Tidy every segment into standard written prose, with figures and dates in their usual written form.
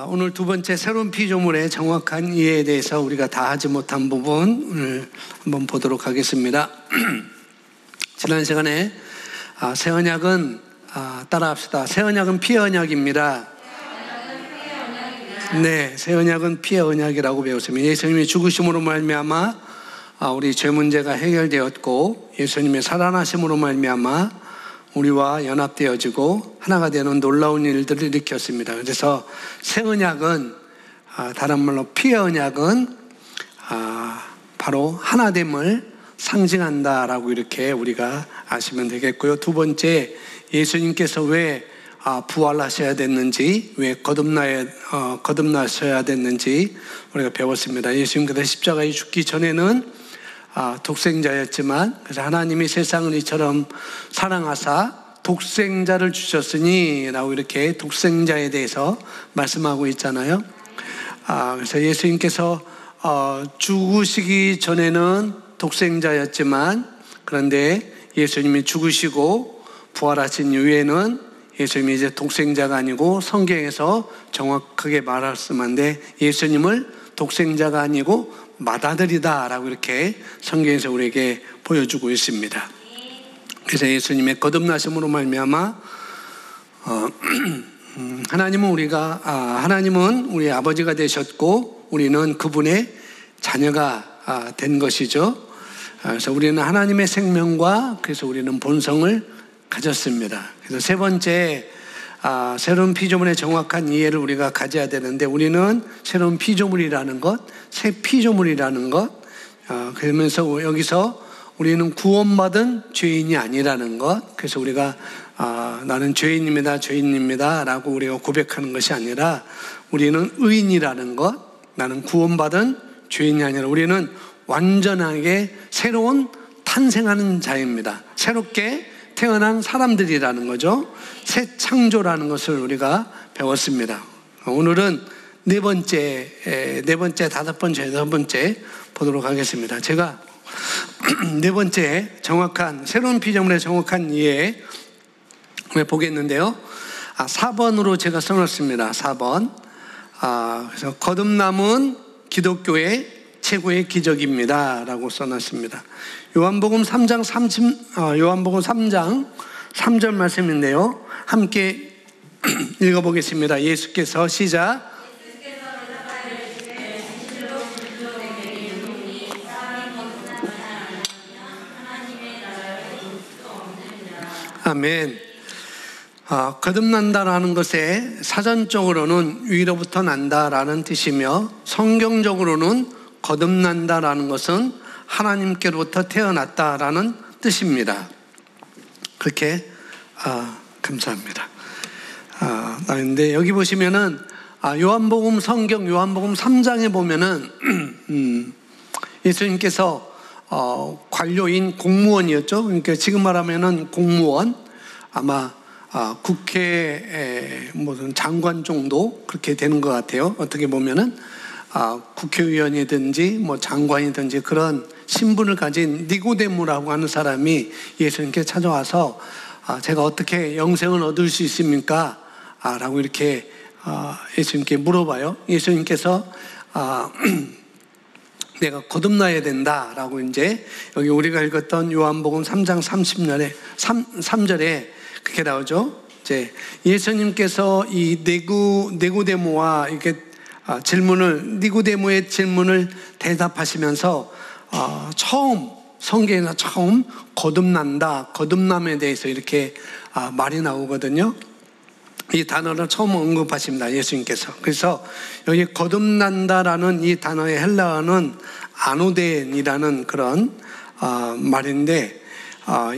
오늘 두 번째 새로운 피조물의 정확한 이해에 대해서 우리가 다 하지 못한 부분 오늘 한번 보도록 하겠습니다. 지난 시간에 새 언약은 따라합시다. 새 언약은 피의 언약입니다. 네, 새 언약은 피의 언약이라고 배웠습니다. 예수님이 죽으심으로 말미암아 우리 죄 문제가 해결되었고, 예수님의 살아나심으로 말미암아 우리와 연합되어지고 하나가 되는 놀라운 일들을 일으켰습니다. 그래서 새 언약은 다른 말로 피의 언약은 바로 하나됨을 상징한다라고 이렇게 우리가 아시면 되겠고요. 두 번째, 예수님께서 왜 부활하셔야 됐는지, 왜 거듭나셔야 됐는지 우리가 배웠습니다. 예수님께서 십자가에 죽기 전에는 독생자였지만, 그래서 하나님이 세상을 이처럼 사랑하사 독생자를 주셨으니 라고 이렇게 독생자에 대해서 말씀하고 있잖아요. 그래서 예수님께서 죽으시기 전에는 독생자였지만, 그런데 예수님이 죽으시고 부활하신 이후에는 예수님이 이제 독생자가 아니고, 성경에서 정확하게 말씀한데 예수님을 독생자가 아니고 맏아들이다 라고 이렇게 성경에서 우리에게 보여주고 있습니다. 그래서 예수님의 거듭나심으로 말미암아 하나님은 우리 아버지가 되셨고, 우리는 그분의 자녀가 된 것이죠. 그래서 우리는 하나님의 생명과, 그래서 우리는 본성을 가졌습니다. 그래서 세 번째, 새로운 피조물의 정확한 이해를 우리가 가져야 되는데, 우리는 새로운 피조물이라는 것, 새 피조물이라는 것, 그러면서 여기서 우리는 구원받은 죄인이 아니라는 것, 그래서 우리가 나는 죄인입니다 라고 우리가 고백하는 것이 아니라, 우리는 의인이라는 것, 나는 구원받은 죄인이 아니라 우리는 완전하게 새로운 탄생하는 자입니다. 새롭게 태어난 사람들이라는 거죠. 새 창조라는 것을 우리가 배웠습니다. 오늘은 네 번째, 다섯 번째, 여섯 번째 보도록 하겠습니다. 제가 네 번째 정확한, 새로운 피조물의 정확한 이해 보겠는데요. 4번으로 제가 써놨습니다. 4번. 그래서 거듭남은 기독교의 최고의 기적입니다 라고 써놨습니다. 요한복음 3장 3절 말씀인데요, 함께 읽어보겠습니다. 예수께서 시작. 아멘. 거듭난다라는 것에 사전적으로는 위로부터 난다라는 뜻이며, 성경적으로는 거듭난다라는 것은 하나님께로부터 태어났다라는 뜻입니다. 그렇게 감사합니다. 근데 여기 보시면은 요한복음 3장에 보면은 예수님께서 관료인 공무원이었죠. 그러니까 지금 말하면은 공무원, 아마 국회 무슨 장관 정도 그렇게 되는 것 같아요. 어떻게 보면은 국회의원이든지 뭐 장관이든지 그런 신분을 가진 니고데모라고 하는 사람이 예수님께 찾아와서 제가 어떻게 영생을 얻을 수 있습니까? 라고 이렇게 예수님께 물어봐요. 예수님께서 내가 거듭나야 된다라고, 이제 여기 우리가 읽었던 요한복음 3장 3절에 그렇게 나오죠. 이제 예수님께서 이 니고데모와 이렇게 니고데모의 질문을 대답하시면서 성경에서 처음 거듭남에 대해서 이렇게 말이 나오거든요. 이 단어를 처음 언급하십니다, 예수님께서. 그래서 여기 거듭난다라는 이 단어의 헬라어는 아노덴이라는 그런 말인데,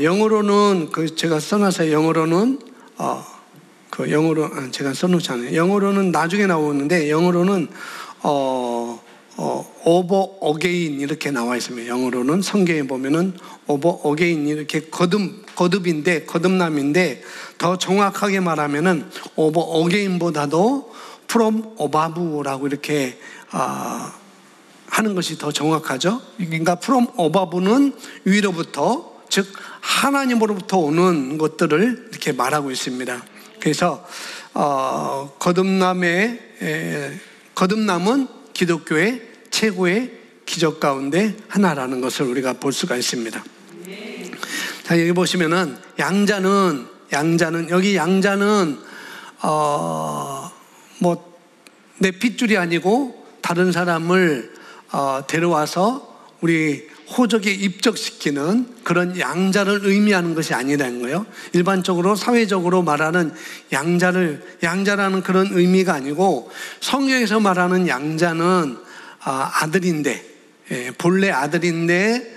영어로는 제가 써놔서 영어로는 제가 써놓지 않아요. 영어로는 나중에 나오는데, 영어로는 over again 이렇게 나와 있습니다. 영어로는 성경에 보면은 over again 이렇게 거듭남인데, 더 정확하게 말하면은 over again보다도 from above라고 이렇게 하는 것이 더 정확하죠. 그러니까 from above는 위로부터, 즉 하나님으로부터 오는 것들을 이렇게 말하고 있습니다. 그래서 거듭남은 기독교의 최고의 기적 가운데 하나라는 것을 우리가 볼 수가 있습니다. 자, 여기 보시면은 양자는 여기 양자는 뭐 내 핏줄이 아니고 다른 사람을 데려와서 우리 호적에 입적시키는 그런 양자를 의미하는 것이 아니라는 거예요. 일반적으로 사회적으로 말하는 양자라는 그런 의미가 아니고, 성경에서 말하는 양자는 아들인데, 본래 아들인데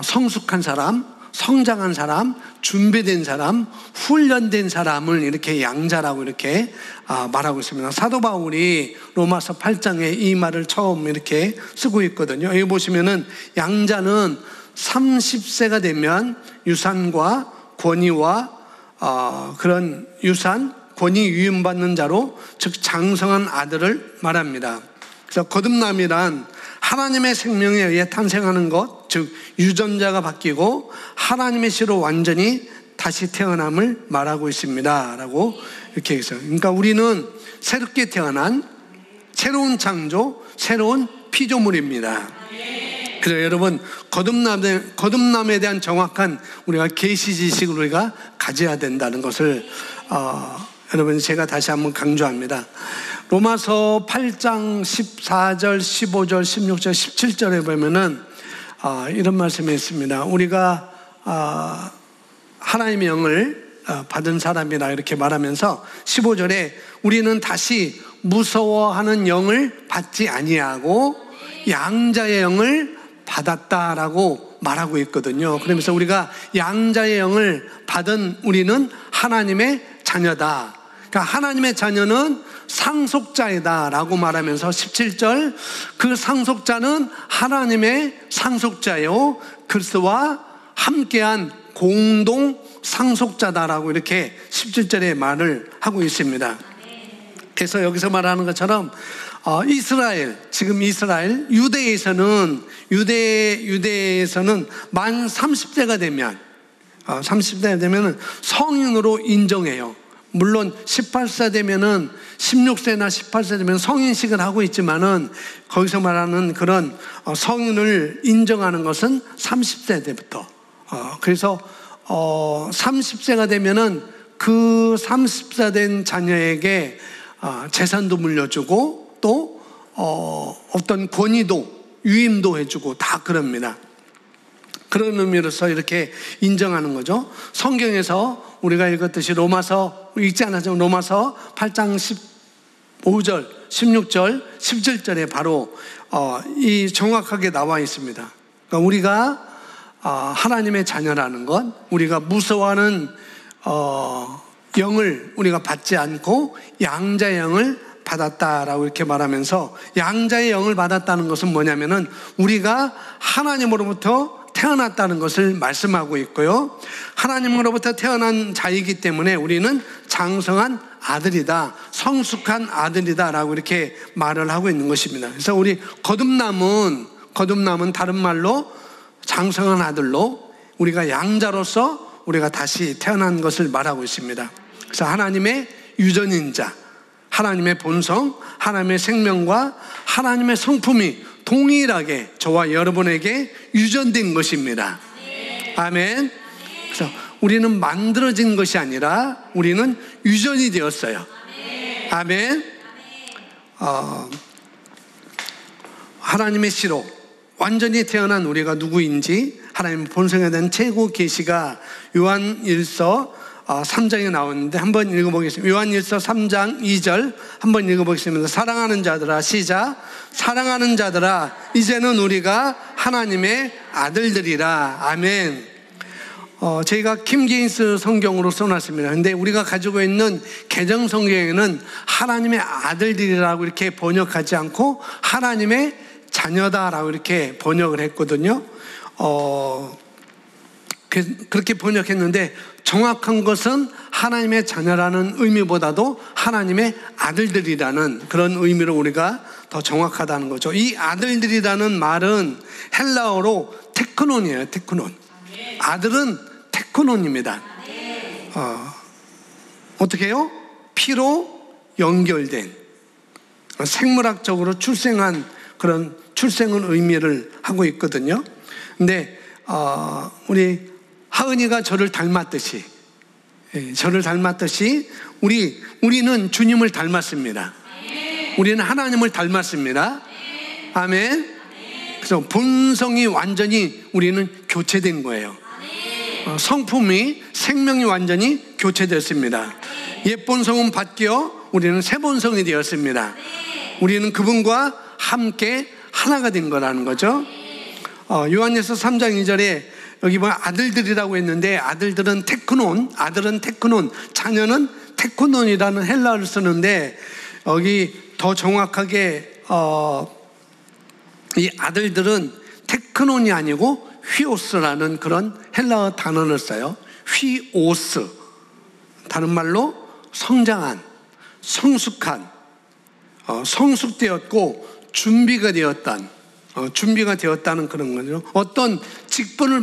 성숙한 사람, 성장한 사람, 준비된 사람, 훈련된 사람을 이렇게 양자라고 이렇게 말하고 있습니다. 사도 바울이 로마서 8장에 이 말을 처음 이렇게 쓰고 있거든요. 여기 보시면은 양자는 30세가 되면 유산과 권위와 그런 유산, 권위 위임받는 자로, 즉 장성한 아들을 말합니다. 그래서 거듭남이란 하나님의 생명에 의해 탄생하는 것, 즉 유전자가 바뀌고 하나님의 씨로 완전히 다시 태어남을 말하고 있습니다 라고 이렇게 해서, 그러니까 우리는 새롭게 태어난 새로운 창조, 새로운 피조물입니다. 그래서 여러분, 거듭남에 대한 정확한 우리가 계시 지식을 우리가 가져야 된다는 것을 여러분, 제가 다시 한번 강조합니다. 로마서 8장 14절, 15절, 16절, 17절에 보면은 이런 말씀이 있습니다. 우리가 하나님의 영을 받은 사람이라 이렇게 말하면서 15절에 우리는 다시 무서워하는 영을 받지 아니하고 양자의 영을 받았다라고 말하고 있거든요. 그러면서 우리가 양자의 영을 받은 우리는 하나님의 자녀다. 그러니까 하나님의 자녀는 상속자이다 라고 말하면서 17절, 그 상속자는 하나님의 상속자요 그리스도와 함께한 공동 상속자다라고 이렇게 17절에 말을 하고 있습니다. 그래서 여기서 말하는 것처럼 지금 이스라엘 유대에서는 만 30세가 되면 성인으로 인정해요. 물론 18세 되면은 16세나 18세 되면 성인식을 하고 있지만은 거기서 말하는 그런 성인을 인정하는 것은 30세 때부터. 그래서 30세가 되면은 그 30세 된 자녀에게 재산도 물려주고 또 어떤 권위도 유임도 해주고 다 그럽니다. 그런 의미로서 이렇게 인정하는 거죠. 성경에서 우리가 읽었듯이 로마서 읽지 않았지만 로마서 8장 15절, 16절, 17절에 바로 이 정확하게 나와 있습니다. 그러니까 우리가 하나님의 자녀라는 것, 우리가 무서워하는 영을 우리가 받지 않고 양자의 영을 받았다라고 이렇게 말하면서, 양자의 영을 받았다는 것은 뭐냐면은 우리가 하나님으로부터 태어났다는 것을 말씀하고 있고요. 하나님으로부터 태어난 자이기 때문에 우리는 장성한 아들이다, 성숙한 아들이다 라고 이렇게 말을 하고 있는 것입니다. 그래서 우리 거듭남은 다른 말로 장성한 아들로, 우리가 양자로서 우리가 다시 태어난 것을 말하고 있습니다. 그래서 하나님의 유전인자, 하나님의 본성, 하나님의 생명과 하나님의 성품이 동일하게 저와 여러분에게 유전된 것입니다. 아멘. 그래서 우리는 만들어진 것이 아니라 우리는 유전이 되었어요. 아멘. 하나님의 씨로 완전히 태어난 우리가 누구인지 하나님의 본성에 대한 최고 계시가 요한일서 3장에 나오는데 한번 읽어보겠습니다. 요한일서 3장 2절 한번 읽어보겠습니다. 사랑하는 자들아, 시작. 사랑하는 자들아, 이제는 우리가 하나님의 아들들이라. 아멘. 저희가 킹제임스 성경으로 써놨습니다. 근데 우리가 가지고 있는 개정 성경에는 하나님의 아들들이라고 이렇게 번역하지 않고 하나님의 자녀다라고 이렇게 번역을 했거든요. 그렇게 번역했는데 정확한 것은 하나님의 자녀라는 의미보다도 하나님의 아들들이라는 그런 의미로 우리가 더 정확하다는 거죠. 이 아들들이라는 말은 헬라어로 테크논이에요. 테크논. 아들은 테크논입니다. 어떻게 해요? 피로 연결된 생물학적으로 출생한 그런 출생의 의미를 하고 있거든요. 근데 우리 하은이가 저를 닮았듯이 우리는 주님을 닮았습니다. 우리는 하나님을 닮았습니다. 아멘. 그래서 본성이 완전히 우리는 교체된 거예요. 성품이, 생명이 완전히 교체됐습니다. 옛 본성은 바뀌어 우리는 새 본성이 되었습니다. 우리는 그분과 함께 하나가 된 거라는 거죠. 요한일서 3장 2절에 여기 보면 아들들이라고 했는데, 아들들은 테크논, 아들은 테크논, 자녀는 테크논이라는 헬라어를 쓰는데, 여기 더 정확하게 이 아들들은 테크논이 아니고 휘오스라는 그런 헬라어 단어를 써요. 휘오스, 다른 말로 성장한, 성숙한, 성숙되었고 준비가 되었다는 그런 거죠. 어떤 직분을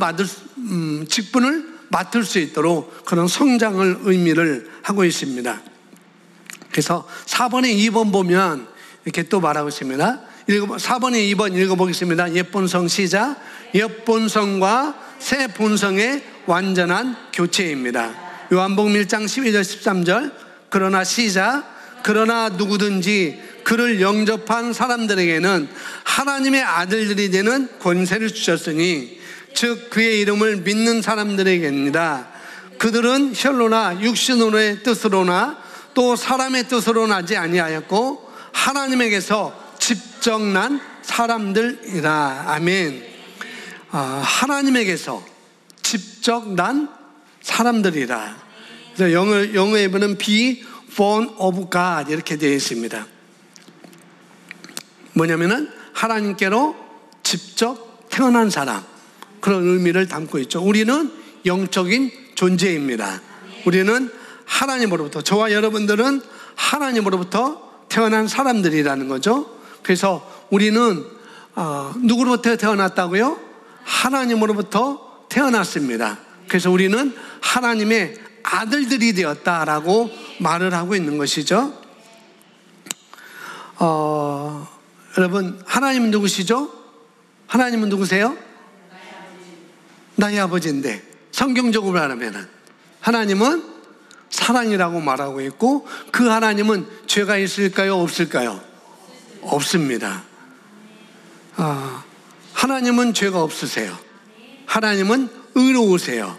맡을 수 있도록 그런 성장을 의미를 하고 있습니다. 그래서 4번에 2번 보면 이렇게 또 말하고 있습니다. 4번에 2번 읽어보겠습니다. 옛 본성 시작. 옛 본성과 새 본성의 완전한 교체입니다. 요한복음 1장 12절 13절. 그러나 시작. 그러나 누구든지 그를 영접한 사람들에게는 하나님의 아들들이 되는 권세를 주셨으니 즉 그의 이름을 믿는 사람들에게입니다. 그들은 혈로나 육신으로의 뜻으로나 또 사람의 뜻으로 나지 아니하였고 하나님에게서 직접 난 사람들이라. 아멘. 하나님에게서 직접 난 사람들이라. 그래서 영어에 보면 be born of God 이렇게 되어 있습니다. 뭐냐면은 하나님께로 직접 태어난 사람, 그런 의미를 담고 있죠. 우리는 영적인 존재입니다. 우리는 하나님으로부터, 저와 여러분들은 하나님으로부터 태어난 사람들이라는 거죠. 그래서 우리는 누구로부터 태어났다고요? 하나님으로부터 태어났습니다. 그래서 우리는 하나님의 아들들이 되었다라고 말을 하고 있는 것이죠. 여러분, 하나님은 누구시죠? 하나님은 누구세요? 나의 아버지인데, 성경적으로 말하면 하나님은 사랑이라고 말하고 있고, 그 하나님은 죄가 있을까요? 없을까요? 없습니다. 하나님은 죄가 없으세요. 하나님은 의로우세요.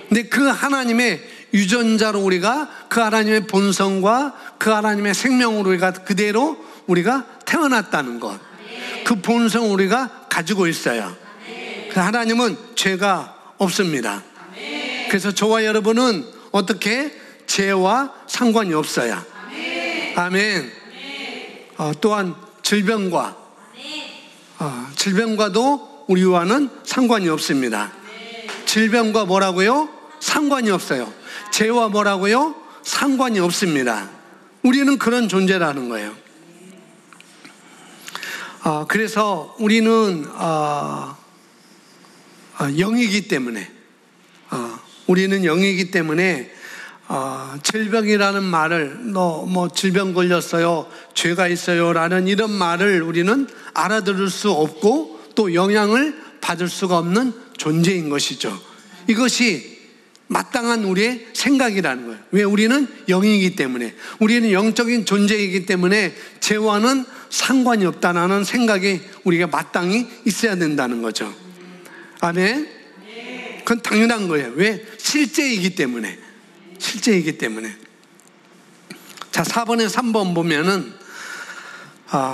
근데 그 하나님의 유전자로 우리가, 그 하나님의 본성과 그 하나님의 생명으로 우리가 태어났다는 것, 그 본성을 우리가 가지고 있어요. 하나님은 죄가 없습니다. 그래서 저와 여러분은 어떻게 죄와 상관이 없어요. 아멘. 또한 질병과도 우리와는 상관이 없습니다. 질병과 뭐라고요? 상관이 없어요. 죄와 뭐라고요? 상관이 없습니다. 우리는 그런 존재라는 거예요. 그래서 우리는 영이기 때문에 질병이라는 말을 질병 걸렸어요, 죄가 있어요 라는 이런 말을 우리는 알아들을 수 없고 또 영향을 받을 수가 없는 존재인 것이죠. 이것이 마땅한 우리의 생각이라는 거예요. 왜? 우리는 영이기 때문에, 우리는 영적인 존재이기 때문에 죄와는 상관이 없다는 생각이 우리가 마땅히 있어야 된다는 거죠. 아멘? 그건 당연한 거예요. 왜? 실제이기 때문에. 자, 4번에 3번 보면은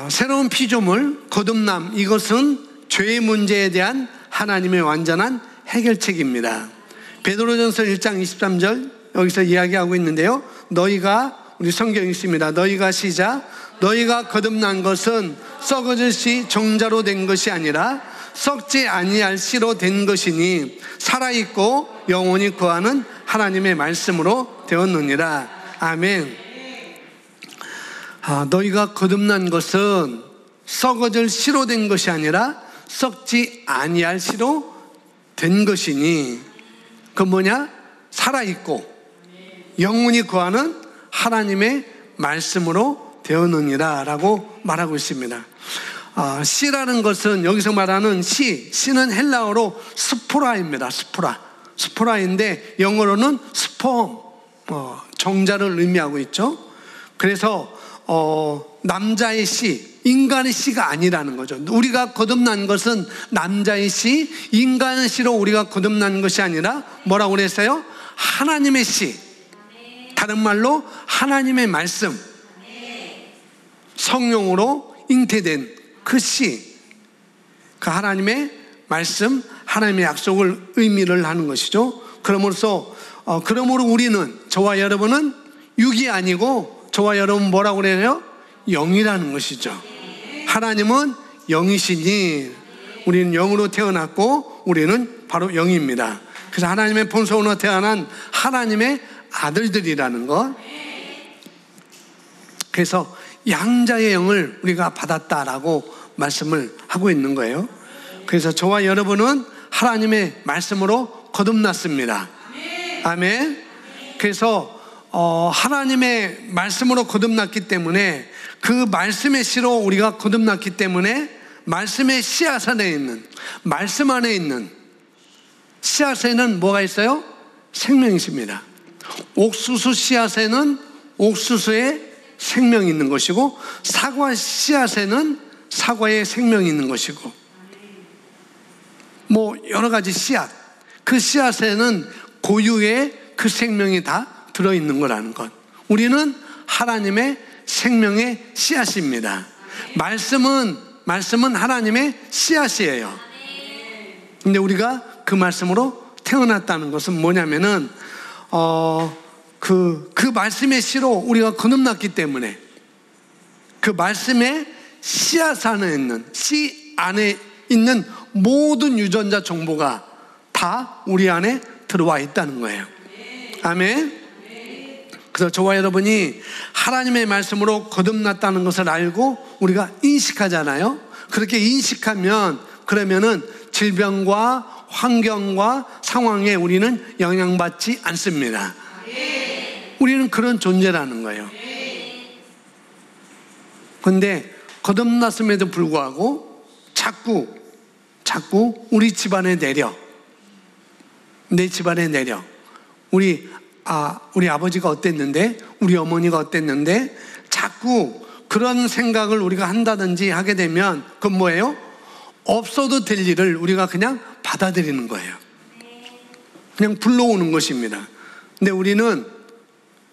새로운 피조물, 거듭남, 이것은 죄의 문제에 대한 하나님의 완전한 해결책입니다. 베드로전서 1장 23절 여기서 이야기하고 있는데요. 우리 성경이 있습니다. 너희가 시작. 너희가 거듭난 것은 썩어질 씨 정자로 된 것이 아니라 썩지 아니할 씨로 된 것이니 살아있고 영원히 거하는 하나님의 말씀으로 되었느니라. 아멘. 너희가 거듭난 것은 썩어질 씨로 된 것이 아니라 썩지 아니할 씨로 된 것이니, 그 뭐냐? 살아있고 영원히 거하는 하나님의 말씀으로 되었느니라 라고 말하고 있습니다. 씨라는 것은 여기서 말하는 씨는 헬라어로 스포라입니다. 스포라인데 영어로는 스폼, 정자를 의미하고 있죠. 그래서 남자의 씨, 인간의 씨가 아니라는 거죠. 우리가 거듭난 것은 남자의 씨, 인간의 씨로 우리가 거듭난 것이 아니라 뭐라고 그랬어요? 하나님의 씨, 다른 말로 하나님의 말씀, 성령으로 잉태된 그 씨, 그 하나님의 말씀, 하나님의 약속을 의미를 하는 것이죠. 그러므로 우리는, 저와 여러분은 육이 아니고 저와 여러분 뭐라고 그래요? 영이라는 것이죠. 하나님은 영이시니 우리는 영으로 태어났고 우리는 바로 영입니다. 그래서 하나님의 본성으로 태어난 하나님의 아들들이라는 것. 그래서 양자의 영을 우리가 받았다라고 말씀을 하고 있는 거예요. 그래서 저와 여러분은 하나님의 말씀으로 거듭났습니다. 아멘. 그래서 하나님의 말씀으로 거듭났기 때문에, 그 말씀의 씨로 우리가 거듭났기 때문에 말씀의 씨앗 안에 있는, 말씀 안에 있는 씨앗에는 뭐가 있어요? 생명이 있습니다. 옥수수 씨앗에는 옥수수의 생명이 있는 것이고, 사과 씨앗에는 사과의 생명이 있는 것이고, 여러 가지 씨앗, 그 씨앗에는 고유의 그 생명이 다 들어있는 거라는 것. 우리는 하나님의 생명의 씨앗입니다. 말씀은 하나님의 씨앗이에요. 근데 우리가 그 말씀으로 태어났다는 것은 뭐냐면은 그 말씀의 씨로 우리가 거듭났기 때문에, 그 말씀의 씨앗 안에 있는, 씨 안에 있는 모든 유전자 정보가 다 우리 안에 들어와 있다는 거예요. 아멘. 그래서 저와 여러분이 하나님의 말씀으로 거듭났다는 것을 알고 우리가 인식하잖아요. 그렇게 인식하면, 그러면은 질병과 환경과 상황에 우리는 영향받지 않습니다. 우리는 그런 존재라는 거예요. 그런데 거듭났음에도 불구하고 자꾸 우리 집안에 내 집안에 내려 우리 아버지가 어땠는데, 우리 어머니가 어땠는데, 자꾸 그런 생각을 우리가 한다든지 하게 되면 그건 뭐예요? 없어도 될 일을 우리가 그냥 받아들이는 거예요. 그냥 불러오는 것입니다. 근데 우리는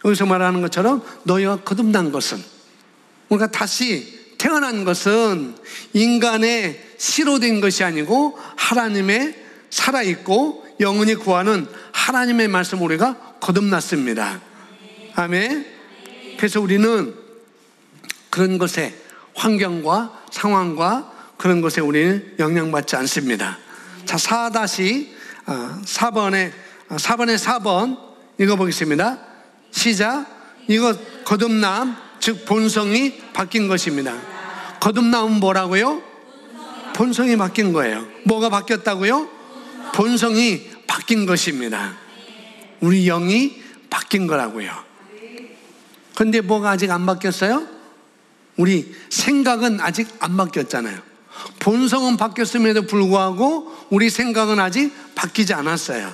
여기서 말하는 것처럼 너희가 거듭난 것은, 우리가 다시 태어난 것은 인간의 씨로 된 것이 아니고 하나님의 살아있고 영원히 구하는 하나님의 말씀으로 우리가 거듭났습니다. 아멘. 그래서 우리는 그런 것에, 환경과 상황과 그런 것에 우리는 영향받지 않습니다. 자, 4번에 4번 읽어보겠습니다. 시작. 이거 거듭남, 즉 본성이 바뀐 것입니다. 거듭남은 뭐라고요? 본성이 바뀐 거예요. 뭐가 바뀌었다고요? 본성이 바뀐 것입니다. 우리 영이 바뀐 거라고요. 그런데 뭐가 아직 안 바뀌었어요? 우리 생각은 아직 안 바뀌었잖아요. 본성은 바뀌었음에도 불구하고 우리 생각은 아직 바뀌지 않았어요.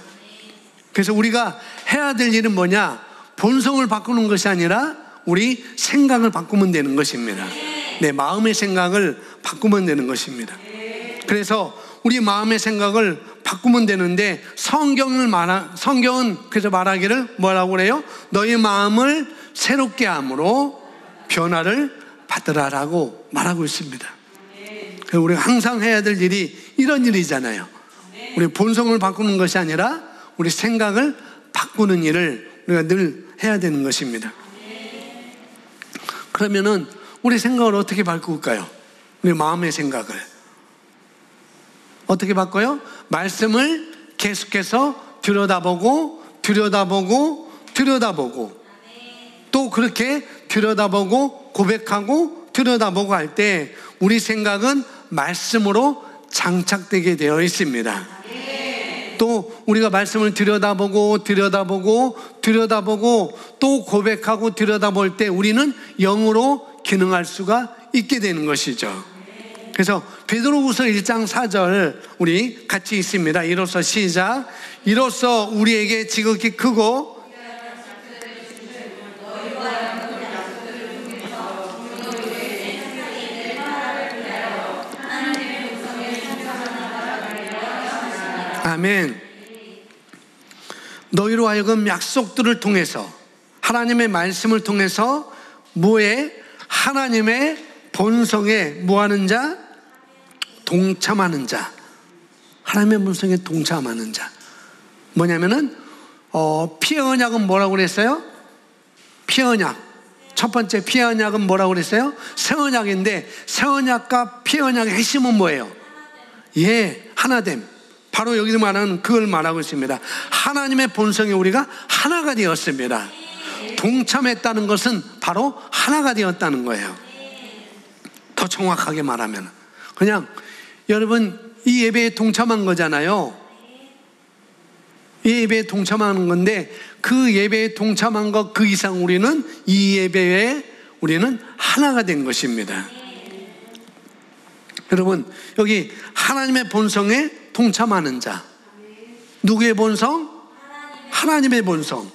그래서 우리가 해야 될 일은 뭐냐? 본성을 바꾸는 것이 아니라 우리 생각을 바꾸면 되는 것입니다. 내 마음의 생각을 바꾸면 되는 것입니다. 그래서 우리 마음의 생각을 바꾸면 되는데, 성경은 그래서 말하기를 뭐라고 그래요? 너희 마음을 새롭게 함으로 변화를 받으라라고 말하고 있습니다. 그래서 우리가 항상 해야 될 일이 이런 일이잖아요. 우리 본성을 바꾸는 것이 아니라 우리 생각을 바꾸는 일을 우리가 늘 해야 되는 것입니다. 그러면은 우리 생각을 어떻게 바꿀까요? 우리 마음의 생각을 어떻게 바꿔요? 말씀을 계속해서 들여다보고 또 그렇게 들여다보고 고백하고 들여다보고 할 때 우리 생각은 말씀으로 장착되게 되어 있습니다. 또 우리가 말씀을 들여다보고 또 고백하고 들여다볼 때 우리는 영으로 기능할 수가 있게 되는 것이죠. 그래서 베드로후서 1장 4절 우리 같이 있습니다. 이로써 시작. 이로써 우리에게 지극히 크고 아멘. 너희로 하여금 약속들을 통해서 하나님의 말씀을 통해서 뭐에? 하나님의 본성에 뭐하는 자? 동참하는 자. 하나님의 본성에 동참하는 자. 뭐냐면은 피의 언약은 뭐라고 그랬어요? 피의 언약. 첫 번째 피의 언약은 뭐라고 그랬어요? 새 언약인데 새 언약과 피의 언약의 핵심은 뭐예요? 예, 하나됨. 바로 여기서 말하는 그걸 말하고 있습니다. 하나님의 본성에 우리가 하나가 되었습니다. 동참했다는 것은 바로 하나가 되었다는 거예요. 더 정확하게 말하면 그냥 여러분 이 예배에 동참한 거잖아요. 이 예배에 동참하는 건데 그 예배에 동참한 것 그 이상 우리는 이 예배에 우리는 하나가 된 것입니다. 여러분 여기 하나님의 본성에 동참하는 자. 누구의 본성? 하나님의 본성.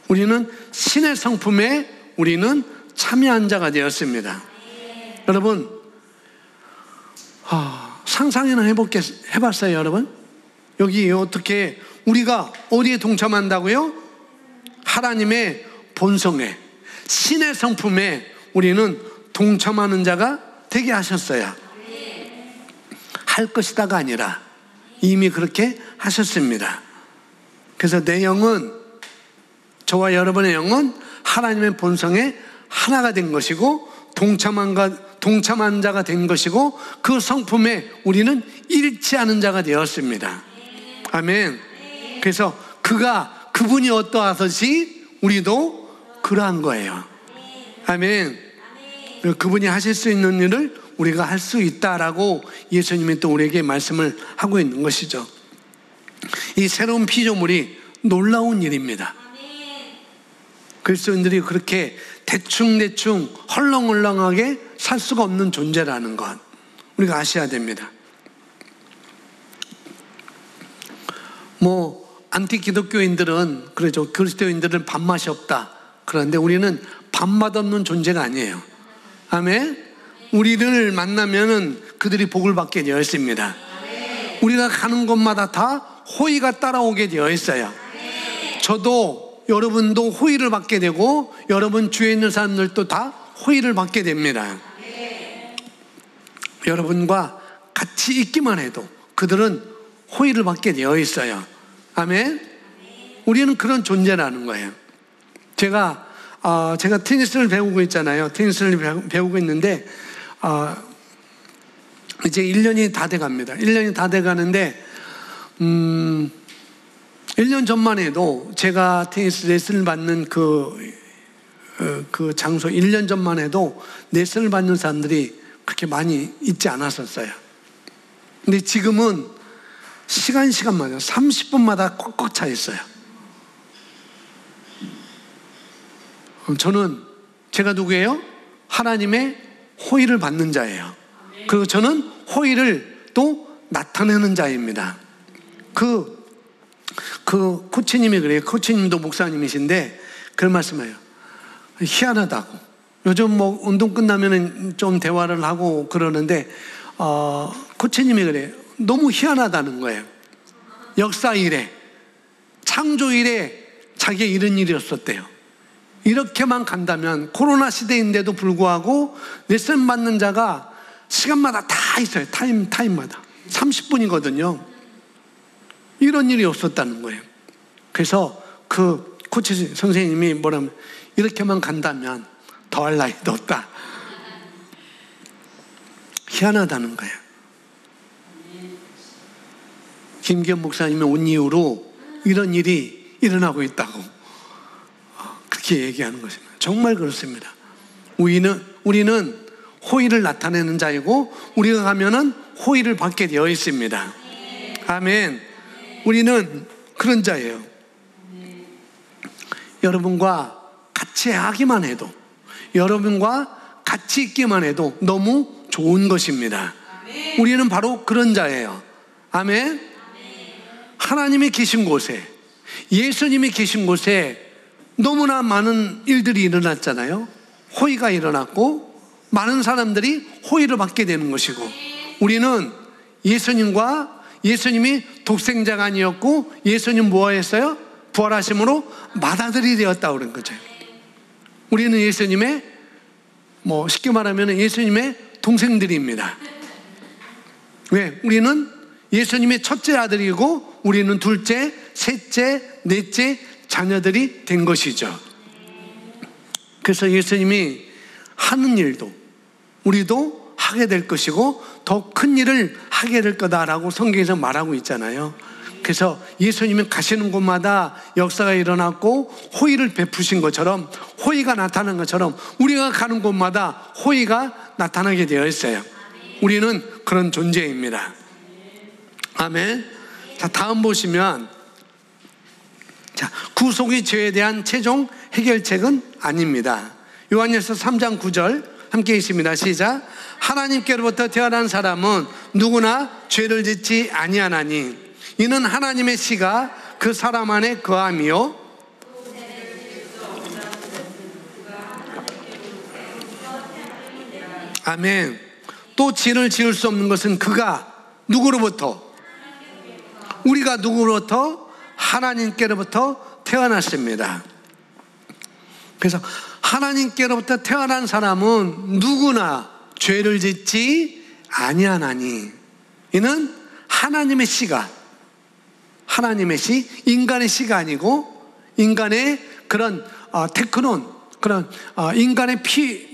우리는 신의 성품에 우리는 참여한 자가 되었습니다. 여러분 상상이나 해봤어요 여러분? 여기 어떻게 우리가 어디에 동참한다고요? 하나님의 본성에 신의 성품에 우리는 동참하는 자가 되게 하셨어요. 할 것이다가 아니라 이미 그렇게 하셨습니다. 그래서 내 영은, 저와 여러분의 영은 하나님의 본성에 하나가 된 것이고 동참한 자가 된 것이고 그 성품에 우리는 일치하는 자가 되었습니다. 아멘. 그래서 그분이 어떠하듯이 우리도 그러한 거예요. 아멘. 그분이 하실 수 있는 일을 우리가 할 수 있다라고 예수님이 또 우리에게 말씀을 하고 있는 것이죠. 이 새로운 피조물이 놀라운 일입니다. 그리스도인들이 그렇게 대충 헐렁헐렁하게 살 수가 없는 존재라는 것 우리가 아셔야 됩니다. 안티 기독교인들은 그러죠. 그리스도인들은 밥맛이 없다. 그런데 우리는 밥맛 없는 존재가 아니에요. 아멘. 우리를 만나면은 그들이 복을 받게 되어 있습니다. 우리가 가는 곳마다 다 호의가 따라오게 되어 있어요. 저도 여러분도 호의를 받게 되고 여러분 주위에 있는 사람들도 다 호의를 받게 됩니다. 여러분과 같이 있기만 해도 그들은 호의를 받게 되어 있어요. 아멘. 우리는 그런 존재라는 거예요. 제가 테니스를 배우고 있잖아요. 테니스를 배우고 있는데 이제 1년이 다 돼갑니다. 1년이 다 돼가는데 1년 전만 해도 제가 테니스 레슨을 받는 그 장소 1년 전만 해도 레슨을 받는 사람들이 그렇게 많이 있지 않았었어요. 근데 지금은 시간마다 30분마다 꽉꽉 차 있어요. 저는 제가 누구예요? 하나님의 호의를 받는 자예요. 그리고 저는 호의를 또 나타내는 자입니다. 그 코치님이 그래요. 코치님도 목사님이신데 그런 말씀해요. 희한하다고. 요즘 운동 끝나면 좀 대화를 하고 그러는데 코치님이 그래요. 너무 희한하다는 거예요. 역사 이래, 창조 이래 자기의 이런 일이 없었대요. 이렇게만 간다면 코로나 시대인데도 불구하고 레슨 받는 자가 시간마다 다 있어요. 타임마다 30분이거든요. 이런 일이 없었다는 거예요. 그래서 그 코치 선생님이 뭐라면 이렇게만 간다면 더할 나위도 없다. 희한하다는 거예요. 김기현 목사님이 온 이후로 이런 일이 일어나고 있다고 그렇게 얘기하는 것입니다. 정말 그렇습니다. 우리는 호의를 나타내는 자이고 우리가 가면은 호의를 받게 되어 있습니다. 아멘. 우리는 그런 자예요. 여러분과 같이 하기만 해도, 여러분과 같이 있기만 해도 너무 좋은 것입니다. 우리는 바로 그런 자예요. 아멘. 하나님이 계신 곳에, 예수님이 계신 곳에 너무나 많은 일들이 일어났잖아요. 호의가 일어났고 많은 사람들이 호의를 받게 되는 것이고, 우리는 예수님이 독생자가 아니었고 예수님 뭐했어요? 부활하심으로 맏아들이 되었다고 그런 거죠. 우리는 예수님의, 쉽게 말하면 예수님의 동생들입니다. 왜? 우리는 예수님의 첫째 아들이고 우리는 둘째, 셋째, 넷째 자녀들이 된 것이죠. 그래서 예수님이 하는 일도 우리도 하게 될 것이고 더 큰 일을 하게 될 거다라고 성경에서 말하고 있잖아요. 그래서 예수님이 가시는 곳마다 역사가 일어났고 호의를 베푸신 것처럼, 호의가 나타난 것처럼 우리가 가는 곳마다 호의가 나타나게 되어 있어요. 우리는 그런 존재입니다. 아멘. 자, 다음 보시면, 자, 구속이 죄에 대한 최종 해결책은 아닙니다. 요한일서 3장 9절 함께 있습니다. 시작. 하나님께로부터 태어난 사람은 누구나 죄를 짓지 아니하나니 이는 하나님의 씨가 그 사람 안에 거함이요 아멘. 또 죄를 지을 수 없는 것은 그가 누구로부터? 우리가 누구로부터? 하나님께로부터 태어났습니다. 그래서 하나님께로부터 태어난 사람은 누구나 죄를 짓지 아니하나니 이는 하나님의 씨가, 하나님의 씨, 인간의 씨가 아니고 인간의 그런 테크논, 그런 인간의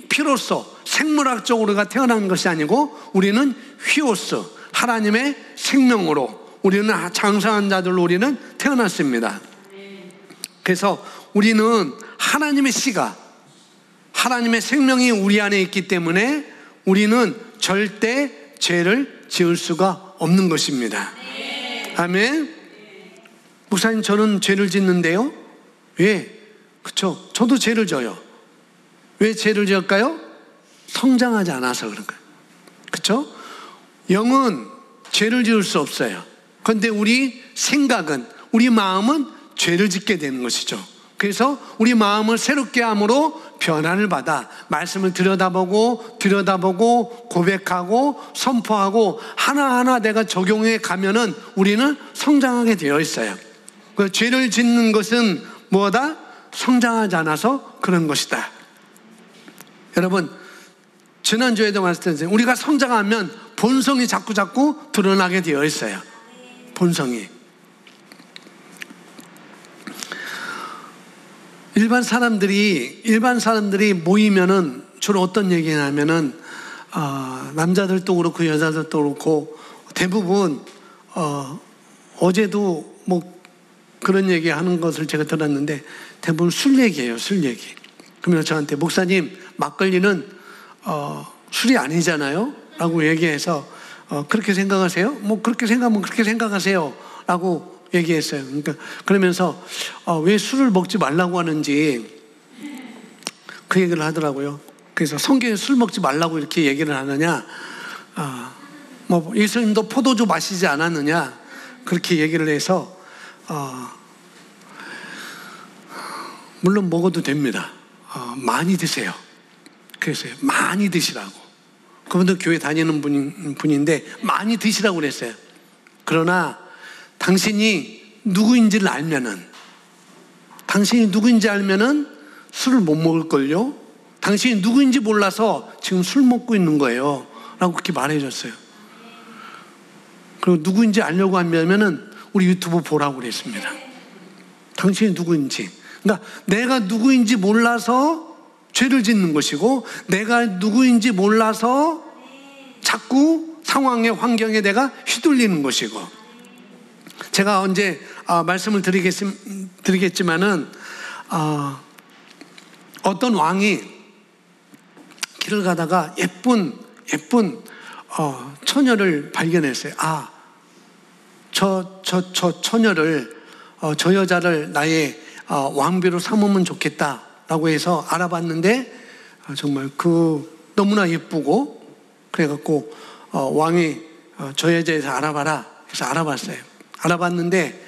피로서 생물학적으로가 태어난 것이 아니고 우리는 휘오스, 하나님의 생명으로, 우리는 장성한 자들로 우리는 태어났습니다. 그래서 우리는 하나님의 씨가, 하나님의 생명이 우리 안에 있기 때문에 우리는 절대 죄를 지을 수가 없는 것입니다. 아멘. 목사님, 저는 죄를 짓는데요. 왜? 그렇죠. 저도 죄를 져요. 왜 죄를 지을까요? 성장하지 않아서 그런 거예요. 그렇죠? 영은 죄를 지을 수 없어요. 그런데 우리 생각은, 우리 마음은 죄를 짓게 되는 것이죠. 그래서 우리 마음을 새롭게 함으로 변화를 받아 말씀을 들여다보고 고백하고 선포하고 하나하나 내가 적용해 가면은 우리는 성장하게 되어 있어요. 그 죄를 짓는 것은 뭐다? 성장하지 않아서 그런 것이다. 여러분, 지난주에도 말씀드렸어요. 우리가 성장하면 본성이 자꾸 드러나게 되어 있어요. 본성이. 일반 사람들이 모이면은 주로 어떤 얘기를 하면은, 남자들도 그렇고 여자들도 그렇고 대부분, 어제도 그런 얘기 하는 것을 제가 들었는데 대부분 술 얘기예요, 술 얘기. 그러면 저한테, 목사님, 막걸리는, 술이 아니잖아요? 라고 얘기해서, 그렇게 생각하세요? 그렇게 생각하면 그렇게 생각하세요. 라고 얘기했어요. 그러니까 그러면서 왜 술을 먹지 말라고 하는지 그 얘기를 하더라고요. 그래서 성경에 술 먹지 말라고 이렇게 얘기를 하느냐, 예수님도 포도주 마시지 않았느냐, 그렇게 얘기를 해서 물론 먹어도 됩니다. 많이 드세요. 그래서 많이 드시라고. 그분도 교회 다니는 분인데 많이 드시라고 그랬어요. 그러나 당신이 누구인지 알면은 술을 못 먹을걸요? 당신이 누구인지 몰라서 지금 술 먹고 있는 거예요. 라고 그렇게 말해줬어요. 그리고 누구인지 알려고 하면은 우리 유튜브 보라고 그랬습니다. 당신이 누구인지. 그러니까 내가 누구인지 몰라서 죄를 짓는 것이고, 내가 누구인지 몰라서 자꾸 상황에, 환경에 내가 휘둘리는 것이고, 제가 언제 말씀을 드리겠지만은, 어떤 왕이 길을 가다가 예쁜 처녀를 발견했어요. 저 처녀를, 저 여자를 나의 왕비로 삼으면 좋겠다라고 해서 알아봤는데, 정말 너무나 예쁘고, 그래갖고 왕이 저 여자에서 알아봐라 해서 알아봤어요. 알아봤는데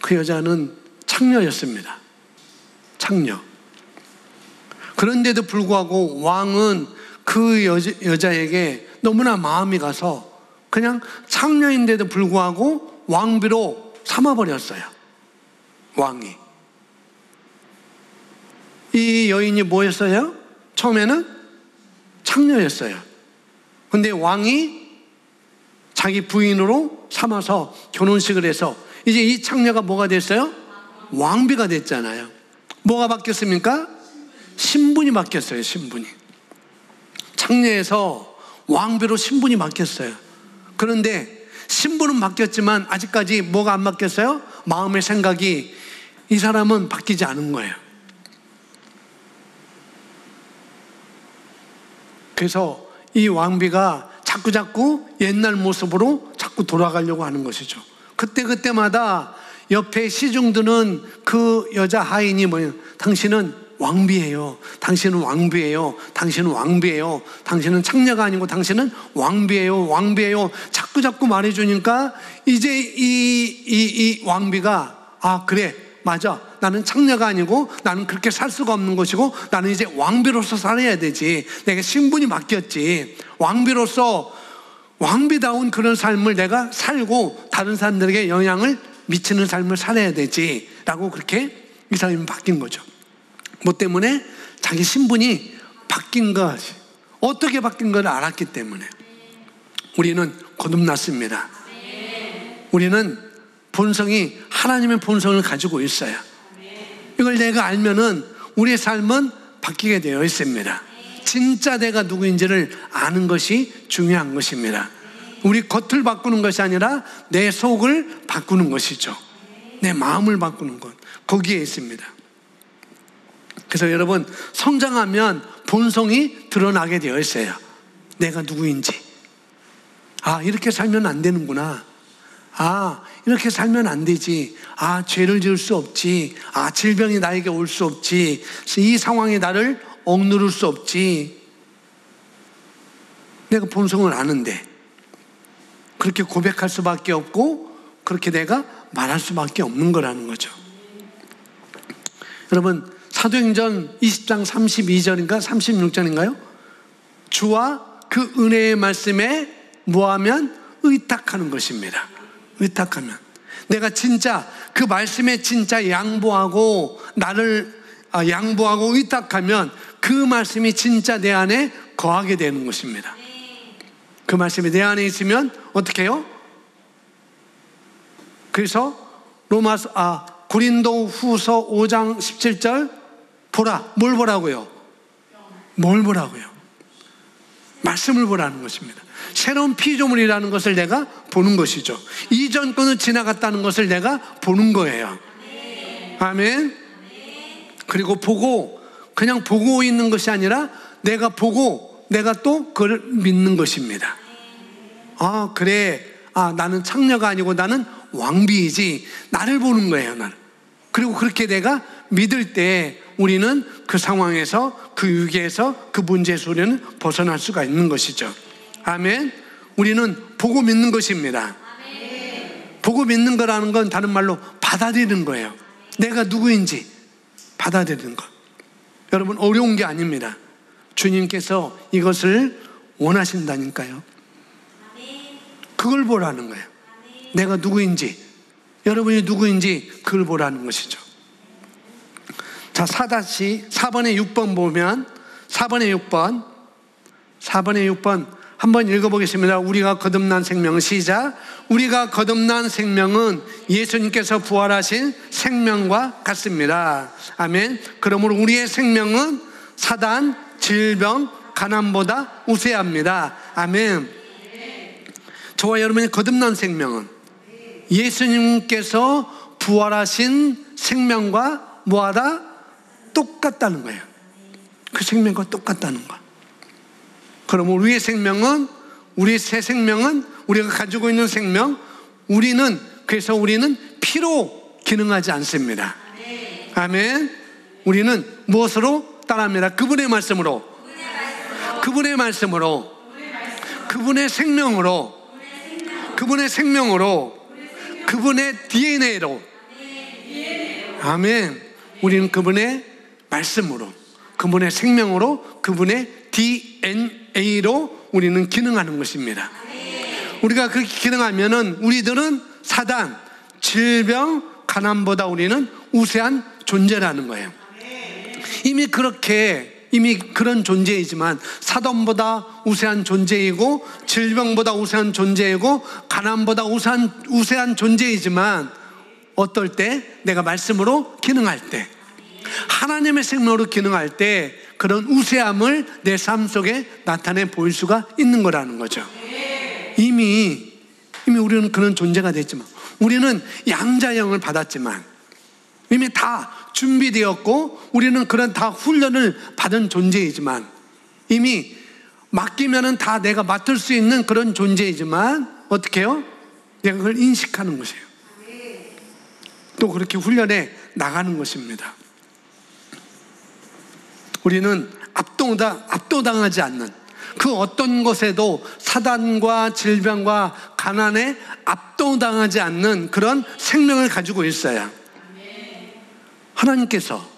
그 여자는 창녀였습니다. 창녀. 그런데도 불구하고 왕은 그 여자에게 너무나 마음이 가서 그냥 창녀인데도 불구하고 왕비로 삼아버렸어요. 왕이. 이 여인이 뭐였어요? 처음에는 창녀였어요. 근데 왕이 자기 부인으로 삼아서 결혼식을 해서 이제 이 창녀가 뭐가 됐어요? 왕비가 됐잖아요. 뭐가 바뀌었습니까? 신분이 바뀌었어요. 신분이. 창녀에서 왕비로 신분이 바뀌었어요. 그런데 신분은 바뀌었지만 아직까지 뭐가 안 바뀌었어요? 마음의 생각이, 이 사람은 바뀌지 않은 거예요. 그래서 이 왕비가 자꾸 옛날 모습으로 자꾸 돌아가려고 하는 것이죠. 그때마다 옆에 시중드는 그 여자 하인이 뭐예요? 당신은 왕비예요. 당신은 왕비예요. 당신은 왕비예요. 당신은 창녀가 아니고 당신은 왕비예요. 왕비예요. 자꾸 말해주니까 이제 이 왕비가, 아, 그래, 맞아. 나는 창녀가 아니고 나는 그렇게 살 수가 없는 것이고 나는 이제 왕비로서 살아야 되지. 내가 신분이 바뀌었지. 왕비로서 왕비다운 그런 삶을 내가 살고 다른 사람들에게 영향을 미치는 삶을 살아야 되지 라고 그렇게 이 사람이 바뀐 거죠. 뭐 때문에? 자기 신분이 바뀐 것이, 어떻게 바뀐 걸 알았기 때문에. 우리는 거듭났습니다. 우리는 본성이, 하나님의 본성을 가지고 있어요. 이걸 내가 알면은 우리의 삶은 바뀌게 되어 있습니다. 진짜 내가 누구인지를 아는 것이 중요한 것입니다. 우리 겉을 바꾸는 것이 아니라 내 속을 바꾸는 것이죠. 내 마음을 바꾸는 것, 거기에 있습니다. 그래서 여러분, 성장하면 본성이 드러나게 되어 있어요. 내가 누구인지. 아, 이렇게 살면 안 되는구나. 아, 이렇게 살면 안 되지. 아, 죄를 지을 수 없지. 아, 질병이 나에게 올 수 없지. 이 상황이 나를 억누를 수 없지. 내가 본성을 아는데 그렇게 고백할 수밖에 없고 그렇게 내가 말할 수밖에 없는 거라는 거죠. 여러분, 사도행전 20장 32절인가 36절인가요? 주와 그 은혜의 말씀에 뭐하면? 의탁하는 것입니다. 의탁하면. 내가 진짜 그 말씀에 진짜 양보하고 나를 양보하고 의탁하면 그 말씀이 진짜 내 안에 거하게 되는 것입니다. 그 말씀이 내 안에 있으면 어떻게 해요? 그래서 고린도 후서 5장 17절 보라. 뭘 보라고요? 뭘 보라고요? 말씀을 보라는 것입니다. 새로운 피조물이라는 것을 내가 보는 것이죠. 이전 거는 지나갔다는 것을 내가 보는 거예요. 아멘. 그리고 그냥 보고 있는 것이 아니라 내가 보고 내가 또 그걸 믿는 것입니다. 아, 그래. 아, 나는 창녀가 아니고 나는 왕비이지. 나를 보는 거예요, 나를. 그리고 그렇게 내가 믿을 때 우리는 그 상황에서, 그 위기에서, 그 문제 소리는 벗어날 수가 있는 것이죠. 아멘. 우리는 보고 믿는 것입니다. 보고 믿는 거라는 건 다른 말로 받아들이는 거예요. 내가 누구인지 받아들이는 것. 여러분, 어려운 게 아닙니다. 주님께서 이것을 원하신다니까요. 그걸 보라는 거예요. 내가 누구인지, 여러분이 누구인지 그걸 보라는 것이죠. 자, 4번에 6번 보면 4번에 6번 한번 읽어보겠습니다. 우리가 거듭난 생명은, 시작. 우리가 거듭난 생명은 예수님께서 부활하신 생명과 같습니다. 아멘. 그러므로 우리의 생명은 사단, 질병, 가난보다 우세합니다. 아멘. 저와 여러분의 거듭난 생명은 예수님께서 부활하신 생명과 뭐하다? 똑같다는 거예요. 그 생명과 똑같다는 거. 그럼 우리의 생명은, 우리의 새 생명은, 우리가 가지고 있는 생명, 그래서 우리는 피로 기능하지 않습니다. 아멘. 우리는 무엇으로 따라합니다? 그분의 말씀으로, 그분의 말씀으로, 그분의 생명으로, 그분의 생명으로, 그분의 DNA로. 아멘. 우리는 그분의 말씀으로, 그분의 생명으로, 그분의 DNA로 우리는 기능하는 것입니다. 우리가 그렇게 기능하면은 우리들은 사단, 질병, 가난보다 우리는 우세한 존재라는 거예요. 이미 그런 존재이지만, 사단보다 우세한 존재이고, 질병보다 우세한 존재이고, 가난보다 우세한 존재이지만, 어떨 때? 내가 말씀으로 기능할 때, 하나님의 생명으로 기능할 때 그런 우세함을 내 삶 속에 나타내 보일 수가 있는 거라는 거죠. 이미 우리는 그런 존재가 됐지만, 우리는 양자형을 받았지만, 이미 다 준비되었고, 우리는 그런 다 훈련을 받은 존재이지만, 이미 맡기면은 다 내가 맡을 수 있는 그런 존재이지만, 어떻게 해요? 내가 그걸 인식하는 것이에요. 또 그렇게 훈련해 나가는 것입니다. 우리는 압도당하지 않는, 그 어떤 것에도 사단과 질병과 가난에 압도당하지 않는 그런 생명을 가지고 있어야, 하나님께서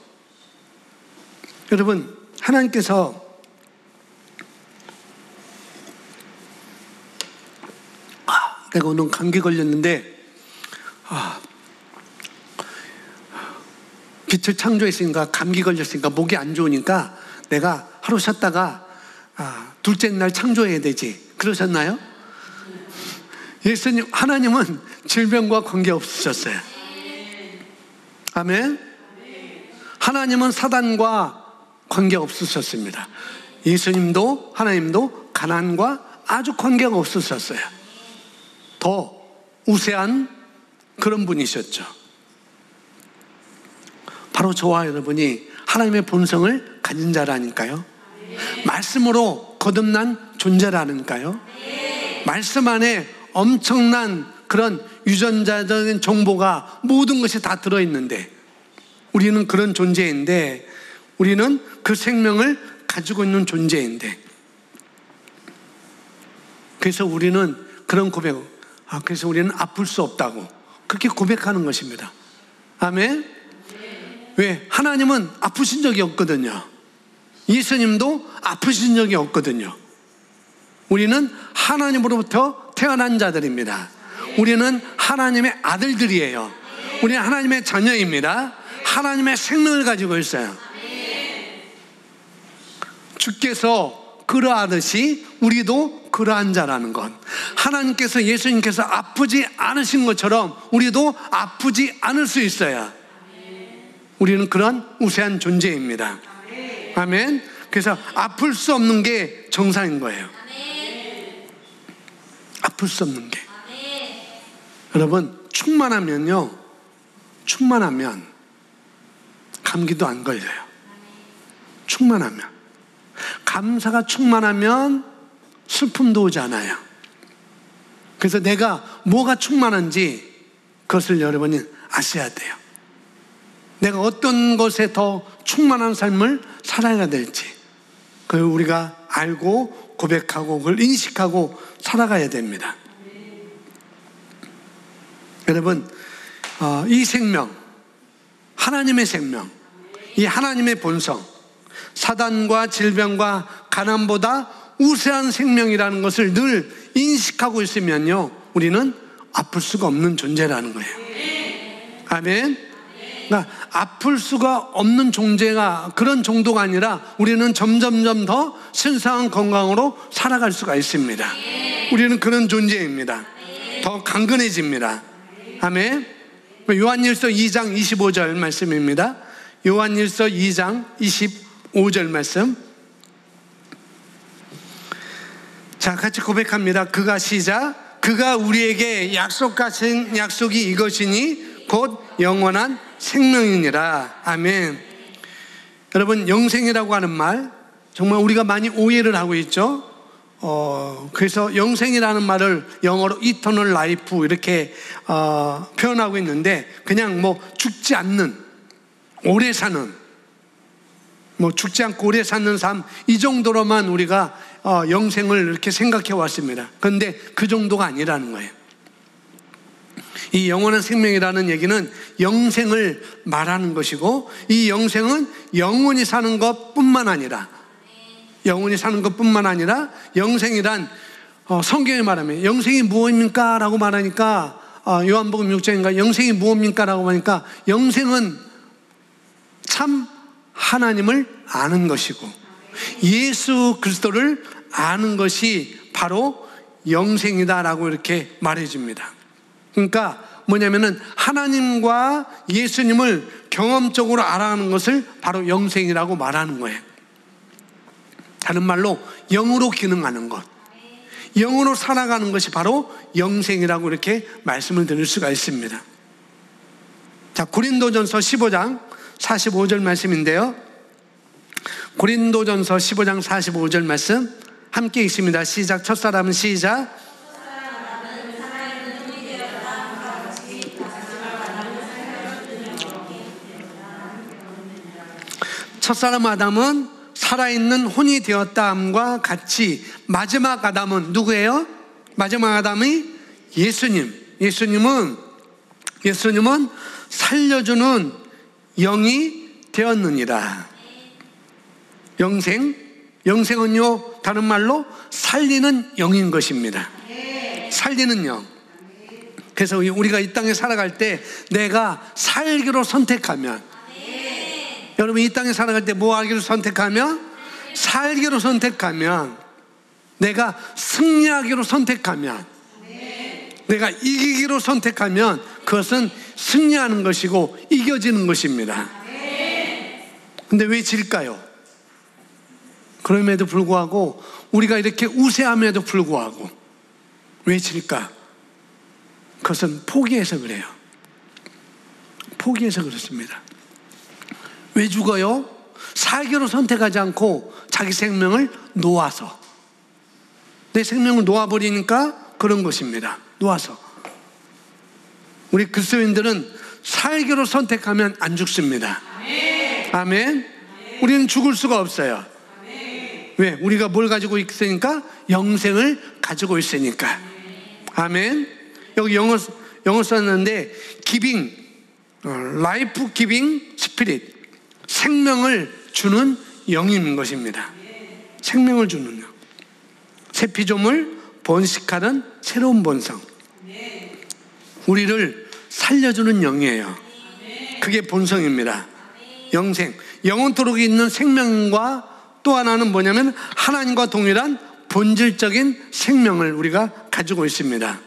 내가 오늘 감기 걸렸는데, 빛을 창조했으니까, 감기 걸렸으니까, 목이 안 좋으니까 내가 하루 쉬었다가 둘째 날 창조해야 되지, 그러셨나요? 하나님은 질병과 관계없으셨어요. 아멘. 하나님은 사단과 관계없으셨습니다. 예수님도, 하나님도 가난과 아주 관계가 없으셨어요. 더 우세한 그런 분이셨죠. 바로 저와 여러분이 하나님의 본성을 가진 자라니까요. 말씀으로 거듭난 존재라니까요. 말씀 안에 엄청난 그런 유전자적인 정보가, 모든 것이 다 들어있는데, 우리는 그런 존재인데, 우리는 그 생명을 가지고 있는 존재인데, 그래서 우리는 그런 그래서 우리는 아플 수 없다고 그렇게 고백하는 것입니다. 아멘. 왜? 하나님은 아프신 적이 없거든요. 예수님도 아프신 적이 없거든요. 우리는 하나님으로부터 태어난 자들입니다. 우리는 하나님의 아들들이에요. 우리는 하나님의 자녀입니다. 하나님의 생명을 가지고 있어요. 주께서 그러하듯이 우리도 그러한 자라는 것, 하나님께서, 예수님께서 아프지 않으신 것처럼 우리도 아프지 않을 수 있어요. 우리는 그런 우세한 존재입니다. 아멘. 그래서 아플 수 없는 게 정상인 거예요. 아플 수 없는 게. 여러분, 충만하면 감기도 안 걸려요. 충만하면. 감사가 충만하면 슬픔도 오지 않아요. 그래서 내가 뭐가 충만한지 그것을 여러분이 아셔야 돼요. 내가 어떤 것에 더 충만한 삶을 살아야 될지, 그걸 우리가 알고 고백하고 그걸 인식하고 살아가야 됩니다. 여러분, 이 생명, 하나님의 생명, 이 하나님의 본성, 사단과 질병과 가난보다 우세한 생명이라는 것을 늘 인식하고 있으면요, 우리는 아플 수가 없는 존재라는 거예요. 아멘. 그러니까 아플 수가 없는 존재가 그런 정도가 아니라, 우리는 점점점 더 신성한 건강으로 살아갈 수가 있습니다. 우리는 그런 존재입니다. 더 강건해집니다. 아멘. 요한일서 2장 25절 말씀입니다. 요한일서 2장 25절 말씀. 자, 같이 고백합니다. 그가 우리에게 약속하신 약속이 이것이니 곧 영원한 생명이니라. 아멘. 여러분, 영생이라고 하는 말, 정말 우리가 많이 오해를 하고 있죠. 그래서 영생이라는 말을 영어로 eternal life 이렇게 표현하고 있는데, 그냥 뭐 죽지 않는, 오래 사는, 뭐 죽지 않고 오래 사는 삶, 이 정도로만 우리가 영생을 이렇게 생각해 왔습니다. 그런데 그 정도가 아니라는 거예요. 이 영원한 생명이라는 얘기는 영생을 말하는 것이고, 이 영생은 영원히 사는 것뿐만 아니라, 영생이란 성경에 말하면 영생이 무엇입니까? 라고 말하니까, 요한복음 6장인가 영생이 무엇입니까? 라고 하니까, 영생은 참 하나님을 아는 것이고 예수 그리스도를 아는 것이 바로 영생이다라고 이렇게 말해줍니다. 그러니까 뭐냐면은 하나님과 예수님을 경험적으로 알아가는 것을 바로 영생이라고 말하는 거예요. 다른 말로 영으로 기능하는 것, 영으로 살아가는 것이 바로 영생이라고 이렇게 말씀을 드릴 수가 있습니다. 자, 고린도전서 15장 45절 말씀인데요, 고린도전서 15장 45절 말씀 함께 읽습니다. 시작. 첫사람은 시작. 첫사람 아담은 살아있는 혼이 되었다함과 같이 마지막 아담은 누구예요? 마지막 아담이 예수님은 살려주는 영이 되었느니라. 영생은요, 다른 말로 살리는 영인 것입니다. 살리는 영. 그래서 우리가 이 땅에 살아갈 때 내가 살기로 선택하면, 여러분 이 땅에 살아갈 때 뭐 하기로 선택하면? 살기로 선택하면, 내가 승리하기로 선택하면, 내가 이기기로 선택하면 그것은 승리하는 것이고 이겨지는 것입니다. 근데 왜 질까요? 그럼에도 불구하고, 우리가 이렇게 우세함에도 불구하고 왜 질까? 그것은 포기해서 그래요. 포기해서 그렇습니다. 왜 죽어요? 살기로 선택하지 않고 자기 생명을 놓아서, 내 생명을 놓아버리니까 그런 것입니다. 놓아서. 우리 그리스도인들은 살기로 선택하면 안 죽습니다. 아멘. 우리는 죽을 수가 없어요. 왜? 우리가 뭘 가지고 있으니까? 영생을 가지고 있으니까. 아멘. 여기 영어 썼는데 giving, life giving spirit, 생명을 주는 영인 것입니다. 생명을 주는 영. 새 피조물 번식하는 새로운 본성, 우리를 살려주는 영이에요. 그게 본성입니다. 영생, 영원토록 있는 생명과 또 하나는 뭐냐면 하나님과 동일한 본질적인 생명을 우리가 가지고 있습니다.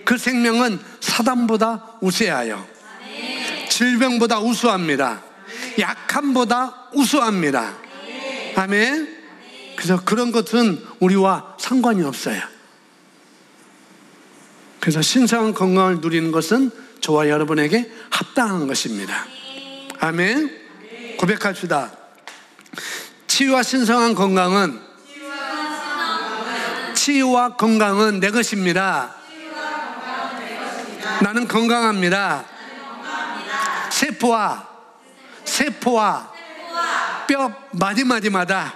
그 생명은 사단보다 우세하여, 질병보다 우수합니다. 약함보다 우수합니다. 아멘. 그래서 그런 것은 우리와 상관이 없어요. 그래서 신성한 건강을 누리는 것은 저와 여러분에게 합당한 것입니다. 아멘. 고백합시다. 치유와 신성한 건강은, 치유와 건강은 내 것입니다. 나는 건강합니다. 세포와 뼈 마디마디마다,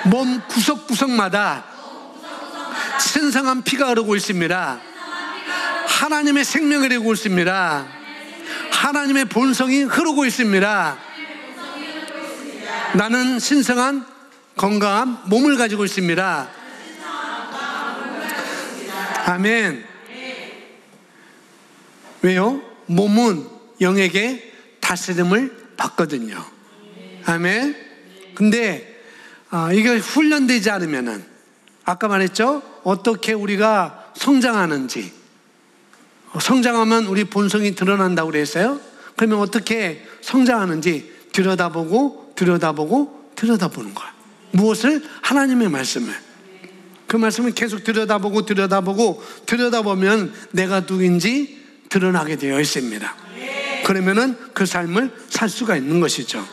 몸 구석구석마다 신성한 피가 흐르고 있습니다. 하나님의 생명이 흐르고 있습니다. 하나님의 본성이 흐르고 있습니다. 나는 신성한 건강한 몸을 가지고 있습니다. 아멘. 왜요? 몸은 영에게 다스림을 받거든요. 아멘. 근데 이게 훈련되지 않으면은, 아까 말했죠? 어떻게 우리가 성장하는지, 성장하면 우리 본성이 드러난다고 그랬어요. 그러면 어떻게 성장하는지 들여다보는 거야. 무엇을? 하나님의 말씀을. 그 말씀을 계속 들여다보면 내가 누구인지 드러나게 되어 있습니다. 그러면은 그 삶을 살 수가 있는 것이죠.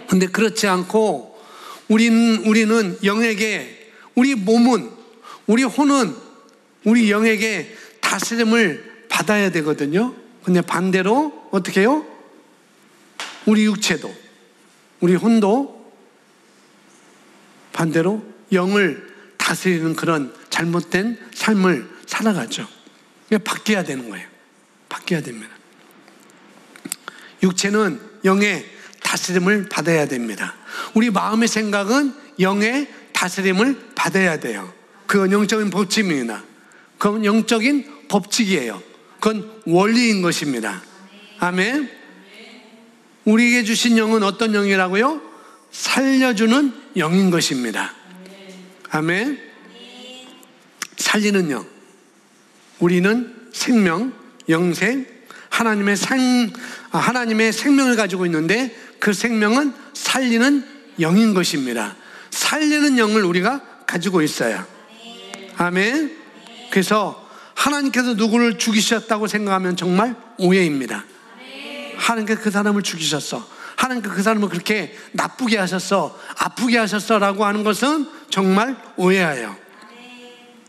근데 그렇지 않고 우리는 영에게 우리 몸은, 우리 혼은 우리 영에게 다스림을 받아야 되거든요. 근데 반대로 어떻게 해요? 우리 육체도, 우리 혼도 반대로 영을 다스리는 그런 잘못된 삶을 살아가죠. 바뀌어야 되는 거예요. 바뀌어야 됩니다. 육체는 영의 다스림을 받아야 됩니다. 우리 마음의 생각은 영의 다스림을 받아야 돼요. 그건 영적인 법칙입니다. 그건 영적인 법칙이에요. 그건 원리인 것입니다. 아멘. 우리에게 주신 영은 어떤 영이라고요? 살려주는 영인 것입니다. 아멘. 살리는 영. 우리는 생명, 영생, 하나님의 생명을 가지고 있는데 그 생명은 살리는 영인 것입니다. 살리는 영을 우리가 가지고 있어요. 아멘. 그래서 하나님께서 누구를 죽이셨다고 생각하면 정말 오해입니다. 하나님께서 그 사람을 죽이셨어, 하나님께서 그 사람을 그렇게 나쁘게 하셨어, 아프게 하셨어 라고 하는 것은 정말 오해예요.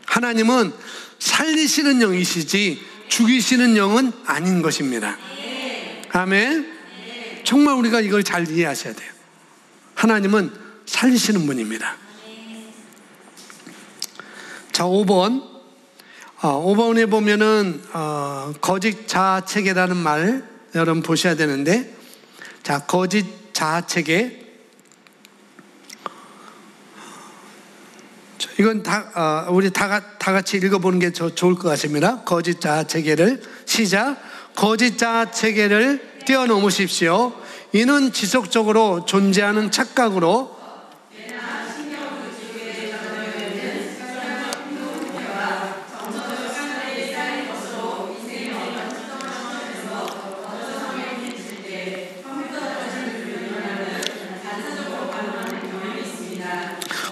하나님은 살리시는 영이시지 죽이시는 영은 아닌 것입니다. 아멘. 정말 우리가 이걸 잘 이해하셔야 돼요. 하나님은 살리시는 분입니다. 자, 5번에 보면은 거짓 자아체계라는 말 여러분 보셔야 되는데, 자, 거짓 자아체계, 이건 우리 다 같이 읽어보는 게 좋을 것 같습니다. 거짓 자아체계를 시작. 거짓 자아체계를 뛰어넘으십시오. 이는 지속적으로 존재하는 착각으로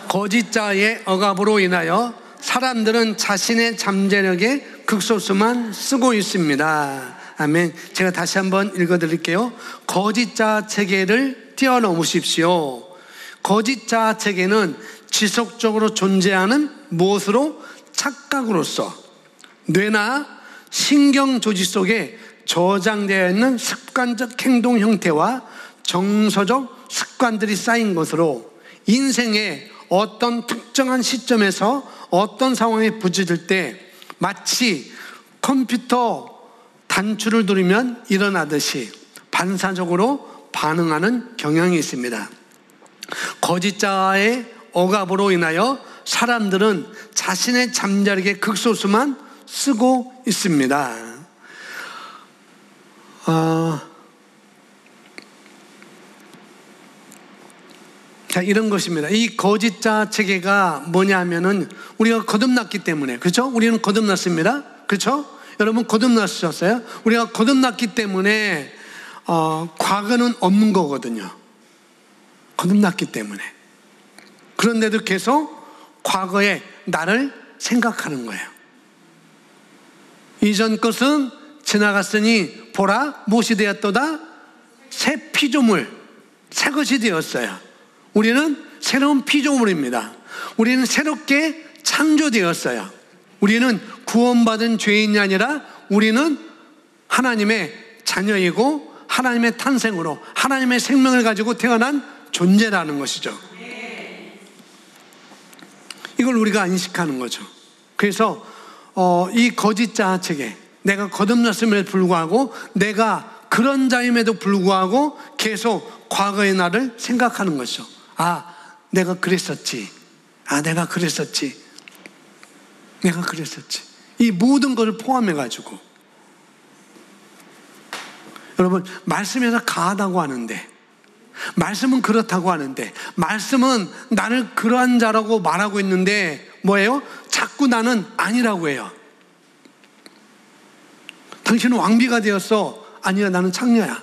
거짓자의 억압으로 인하여 사람들은 자신의 잠재력에 극소수만 쓰고 있습니다. 아멘. 제가 다시 한번 읽어드릴게요. 거짓자 체계를 뛰어넘으십시오. 거짓자 체계는 지속적으로 존재하는 무엇으로? 착각으로서 뇌나 신경조직 속에 저장되어 있는 습관적 행동 형태와 정서적 습관들이 쌓인 것으로 인생의 어떤 특정한 시점에서 어떤 상황에 부딪힐 때 마치 컴퓨터 단추를 누르면 일어나듯이 반사적으로 반응하는 경향이 있습니다. 거짓자의 억압으로 인하여 사람들은 자신의 잠재력의 극소수만 쓰고 있습니다. 자, 이런 것입니다. 이 거짓자 체계가 뭐냐면은 우리가 거듭났기 때문에, 그렇죠? 우리는 거듭났습니다. 그렇죠? 여러분 거듭났으셨어요? 우리가 거듭났기 때문에 과거는 없는 거거든요. 거듭났기 때문에. 그런데도 계속 과거의 나를 생각하는 거예요. 이전 것은 지나갔으니 보라 무엇이 되었도다? 새 피조물, 새 것이 되었어요. 우리는 새로운 피조물입니다. 우리는 새롭게 창조되었어요. 우리는 구원받은 죄인이 아니라 우리는 하나님의 자녀이고 하나님의 탄생으로 하나님의 생명을 가지고 태어난 존재라는 것이죠. 이걸 우리가 인식하는 거죠. 그래서 이 거짓 자아체계, 내가 거듭났음에도 불구하고 내가 그런 자임에도 불구하고 계속 과거의 나를 생각하는 것이죠. 아, 내가 그랬었지. 내가 그랬었지. 내가 그랬었지. 이 모든 것을 포함해가지고. 여러분, 말씀에서 가하다고 하는데, 말씀은 그렇다고 하는데, 말씀은 나를 그러한 자라고 말하고 있는데, 뭐예요? 자꾸 나는 아니라고 해요. 당신은 왕비가 되었어. 아니야, 나는 창녀야.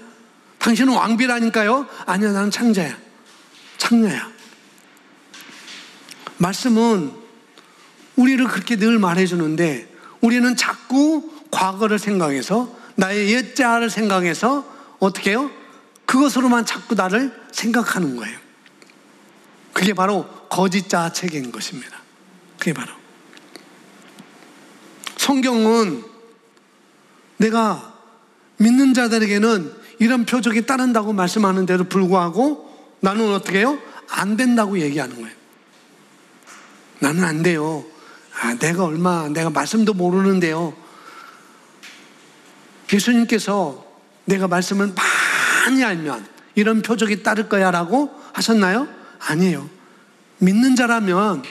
당신은 왕비라니까요. 아니야, 나는 창자야. 창녀야. 말씀은 우리를 그렇게 늘 말해주는데 우리는 자꾸 과거를 생각해서 나의 옛자를 생각해서 어떻게 해요? 그것으로만 자꾸 나를 생각하는 거예요. 그게 바로 거짓 자아체계인 것입니다. 그게 바로 성경은 내가 믿는 자들에게는 이런 표적이 따른다고 말씀하는데도 불구하고 나는 어떻게 해요? 안 된다고 얘기하는 거예요. 나는 안 돼요. 내가 말씀도 모르는데요. 예수님께서 내가 말씀을 많이 알면 이런 표적이 따를 거야 라고 하셨나요? 아니에요. 믿는 자라면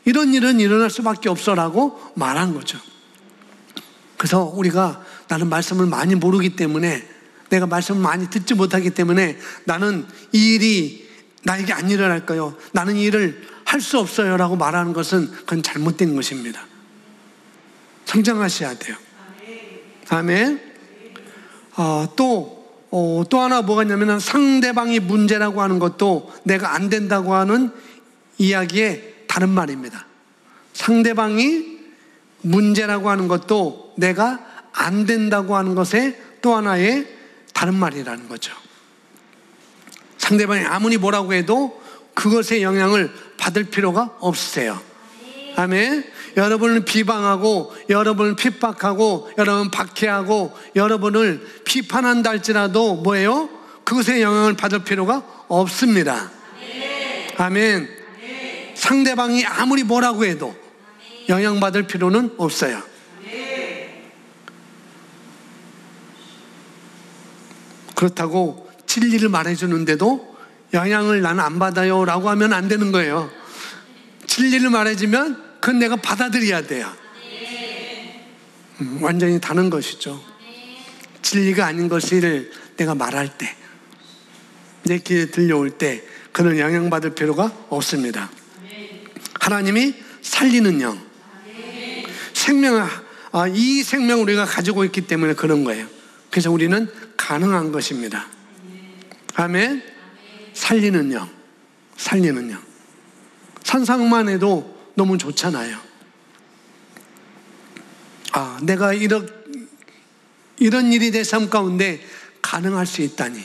이런 일은 일어날 수밖에 없어 라고 말한 거죠. 그래서 우리가 나는 말씀을 많이 모르기 때문에, 내가 말씀을 많이 듣지 못하기 때문에 나는 이 일이 나에게 안 일어날 거요, 나는 이 일을 할 수 없어요 라고 말하는 것은 그건 잘못된 것입니다. 성장하셔야 돼요. 아멘. 또 하나 뭐가 있냐면 상대방이 문제라고 하는 것도 내가 안 된다고 하는 이야기의 다른 말입니다. 상대방이 문제라고 하는 것도 내가 안 된다고 하는 것의 또 하나의 다른 말이라는 거죠. 상대방이 아무리 뭐라고 해도 그것의 영향을 받을 필요가 없으세요. 아멘. 여러분을 비방하고 여러분을 핍박하고 여러분을 박해하고 여러분을 비판한다 할지라도 뭐예요? 그것의 영향을 받을 필요가 없습니다. 아멘. 상대방이 아무리 뭐라고 해도 영향받을 필요는 없어요. 그렇다고 진리를 말해주는데도 영향을 나는 안 받아요 라고 하면 안 되는 거예요. 진리를 말해주면 그건 내가 받아들여야 돼요. 완전히 다른 것이죠. 진리가 아닌 것을 내가 말할 때, 내 귀에 들려올 때 그는 영향받을 필요가 없습니다. 하나님이 살리는 영, 이 생명을 우리가 가지고 있기 때문에 그런 거예요. 그래서 우리는 가능한 것입니다. 아멘. 살리는 영, 살리는 영. 상상만 해도 너무 좋잖아요. 내가 이런 일이 내 삶 가운데 가능할 수 있다니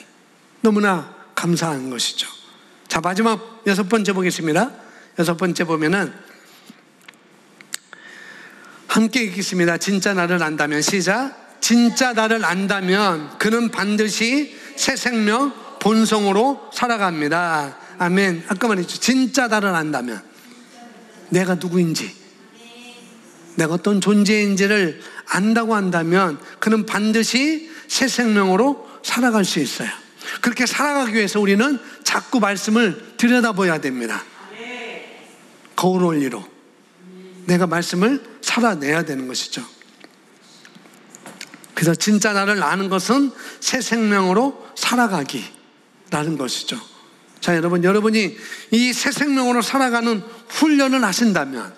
너무나 감사한 것이죠. 자, 마지막 6번째 보겠습니다. 6번째 보면은 함께 읽겠습니다. 진짜 나를 안다면, 시작. 진짜 나를 안다면 그는 반드시 새 생명 본성으로 살아갑니다. 아멘. 아까 말했죠. 진짜 나를 안다면, 내가 누구인지, 내가 어떤 존재인지를 안다고 한다면 그는 반드시 새 생명으로 살아갈 수 있어요. 그렇게 살아가기 위해서 우리는 자꾸 말씀을 들여다봐야 됩니다. 거울 원리로 내가 말씀을 살아내야 되는 것이죠. 그래서 진짜 나를 아는 것은 새 생명으로 살아가기라는 것이죠. 자, 여러분이 이 새 생명으로 살아가는 훈련을 하신다면,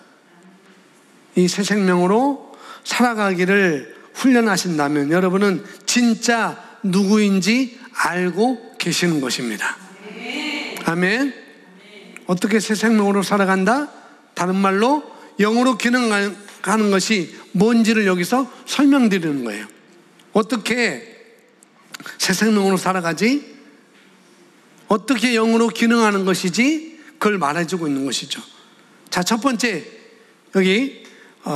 이 새 생명으로 살아가기를 훈련하신다면 여러분은 진짜 누구인지 알고 계시는 것입니다. 아멘. 어떻게 새 생명으로 살아간다? 다른 말로 영으로 기능하는 것이 뭔지를 여기서 설명드리는 거예요. 어떻게 새 생명으로 살아가지? 어떻게 영으로 기능하는 것이지? 그걸 말해주고 있는 것이죠. 자, 첫 번째, 여기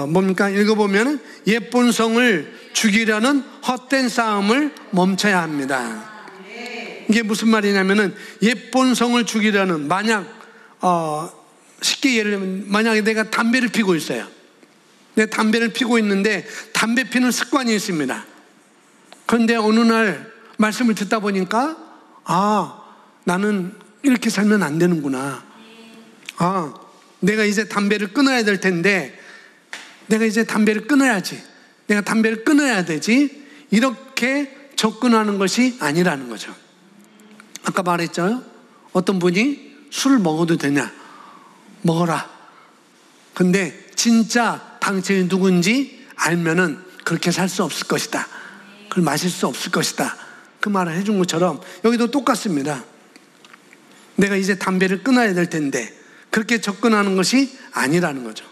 뭡니까? 읽어보면 옛 본성을 죽이려는 헛된 싸움을 멈춰야 합니다. 이게 무슨 말이냐면은 옛 본성을 죽이려는, 만약 쉽게 예를 들면 만약에 내가 담배를 피고 있어요. 내 담배를 피고 있는데 담배 피는 습관이 있습니다. 그런데 어느 날 말씀을 듣다 보니까 나는 이렇게 살면 안 되는구나. 내가 이제 담배를 끊어야 될 텐데, 내가 이제 담배를 끊어야지, 내가 담배를 끊어야 되지, 이렇게 접근하는 것이 아니라는 거죠. 아까 말했죠. 어떤 분이 술을 먹어도 되냐? 먹어라. 근데 진짜 당신이 누군지 알면은 그렇게 살 수 없을 것이다, 그걸 마실 수 없을 것이다, 그 말을 해준 것처럼 여기도 똑같습니다. 내가 이제 담배를 끊어야 될 텐데 그렇게 접근하는 것이 아니라는 거죠.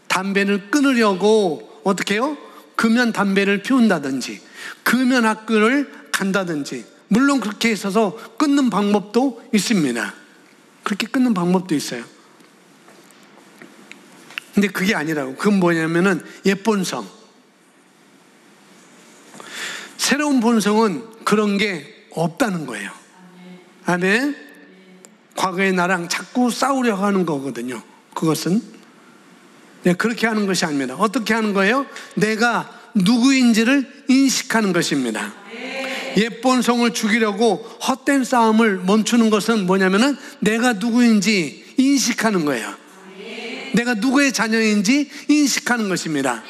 담배를 끊으려고 어떻게 해요? 금연 담배를 피운다든지 금연 학교를 간다든지, 물론 그렇게 있어서 끊는 방법도 있습니다. 그렇게 끊는 방법도 있어요. 근데 그게 아니라고. 그건 뭐냐면은 옛 본성. 새로운 본성은 그런 게 없다는 거예요. 아멘. 과거의 나랑 자꾸 싸우려고 하는 거거든요. 그것은 그렇게 하는 것이 아닙니다. 어떻게 하는 거예요? 내가 누구인지를 인식하는 것입니다. 옛 본성을 죽이려고 헛된 싸움을 멈추는 것은 뭐냐면은 내가 누구인지 인식하는 거예요. 내가 누구의 자녀인지 인식하는 것입니다.